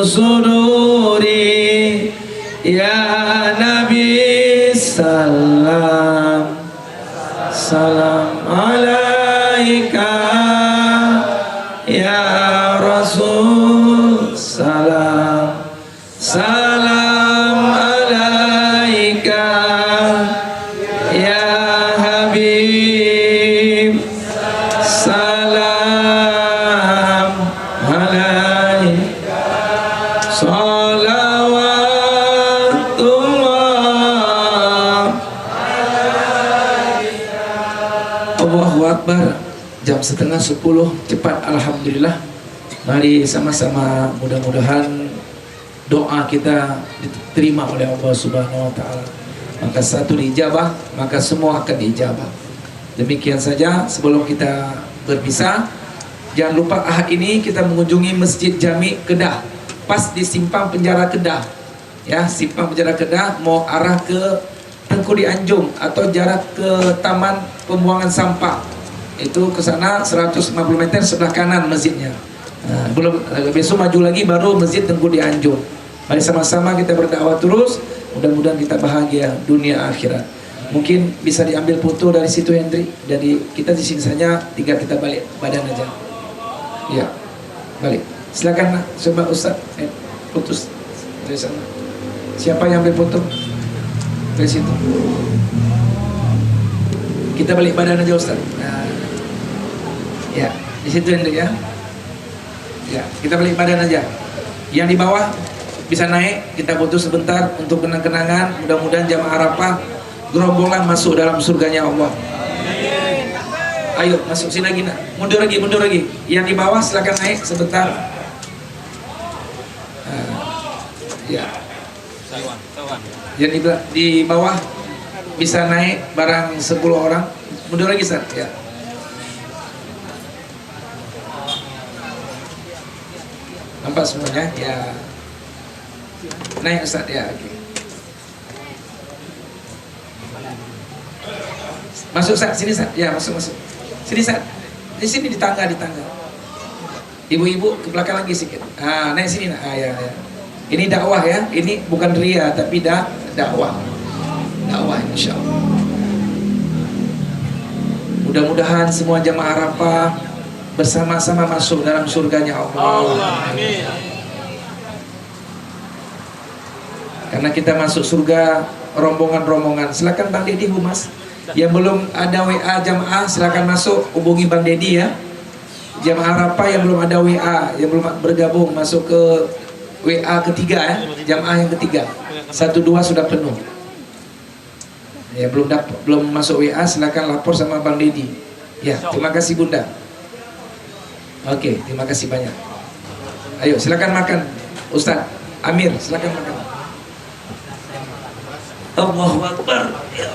suduri. Ya Nabi salam, salam alaika. Ya Rasul salam, salam alaika. Ya Habib salam alaika. Salawatullah Akbar. Jam setengah 10 cepat, alhamdulillah. Mari sama-sama, mudah-mudahan doa kita diterima oleh Allah Subhanahu wa taala. Maka satu diijabah, maka semua akan diijabah. Demikian saja sebelum kita berpisah. Jangan lupa ahad ini kita mengunjungi Masjid Jami Kedah, pas di simpang penjara Kedah. Ya, simpang penjara Kedah mau arah ke Tengku Dianjung atau jarak ke Taman Pembuangan Sampah. Itu ke sana 150 meter sebelah kanan masjidnya. Nah, belum besok maju lagi baru Masjid Tengku Dianjung. Mari sama-sama kita berdakwah terus, mudah-mudahan kita bahagia dunia akhirat. Mungkin bisa diambil foto dari situ, Hendri. Jadi kita di sini saja, tinggal kita balik badan aja. Ya, balik. Silakan, coba Ustaz, putus dari sana. Siapa yang ambil foto? Dari situ. Kita balik badan aja, Ustaz. Nah, ya, di situ Hendri ya. Ya, kita balik badan aja. Yang di bawah bisa naik, kita foto sebentar untuk kenang-kenangan. Mudah-mudahan jamaah Arafah gerombolan masuk dalam surganya Allah. Ayo masuk sini lagi, nak. Mundur lagi. Yang di bawah silakan naik sebentar. Ya. Yang di bawah bisa naik barang 10 orang. Mundur lagi, Ustaz. Ya. Nampak semuanya? Ya. Naik, Ustaz. Ya, oke. Masuk, Ustaz. Sini, Ustaz. Ya, masuk. Sini, Ustaz. Di sini di tangga. Ibu-ibu ke belakang lagi sedikit. Naik sini, nak. Ya. Ini dakwah ya. Ini bukan ria tapi dakwah. Dakwah insyaallah. Mudah-mudahan semua jamaah Arafah bersama-sama masuk dalam surganya Allah. Amin. Karena kita masuk surga rombongan-rombongan. Silakan Bang Dedi Humas. Yang belum ada WA jamaah silakan masuk, hubungi Bang Dedi ya. Jamaah Arafah yang belum ada WA, yang belum bergabung masuk ke WA ketiga ya, jamaah yang ketiga. 1-2 sudah penuh. Ya belum masuk WA silakan lapor sama Bang Dedi. Ya, terima kasih Bunda. Oke, terima kasih banyak. Ayo silakan makan. Ustaz Amir silakan makan. Allahu Akbar. Ya.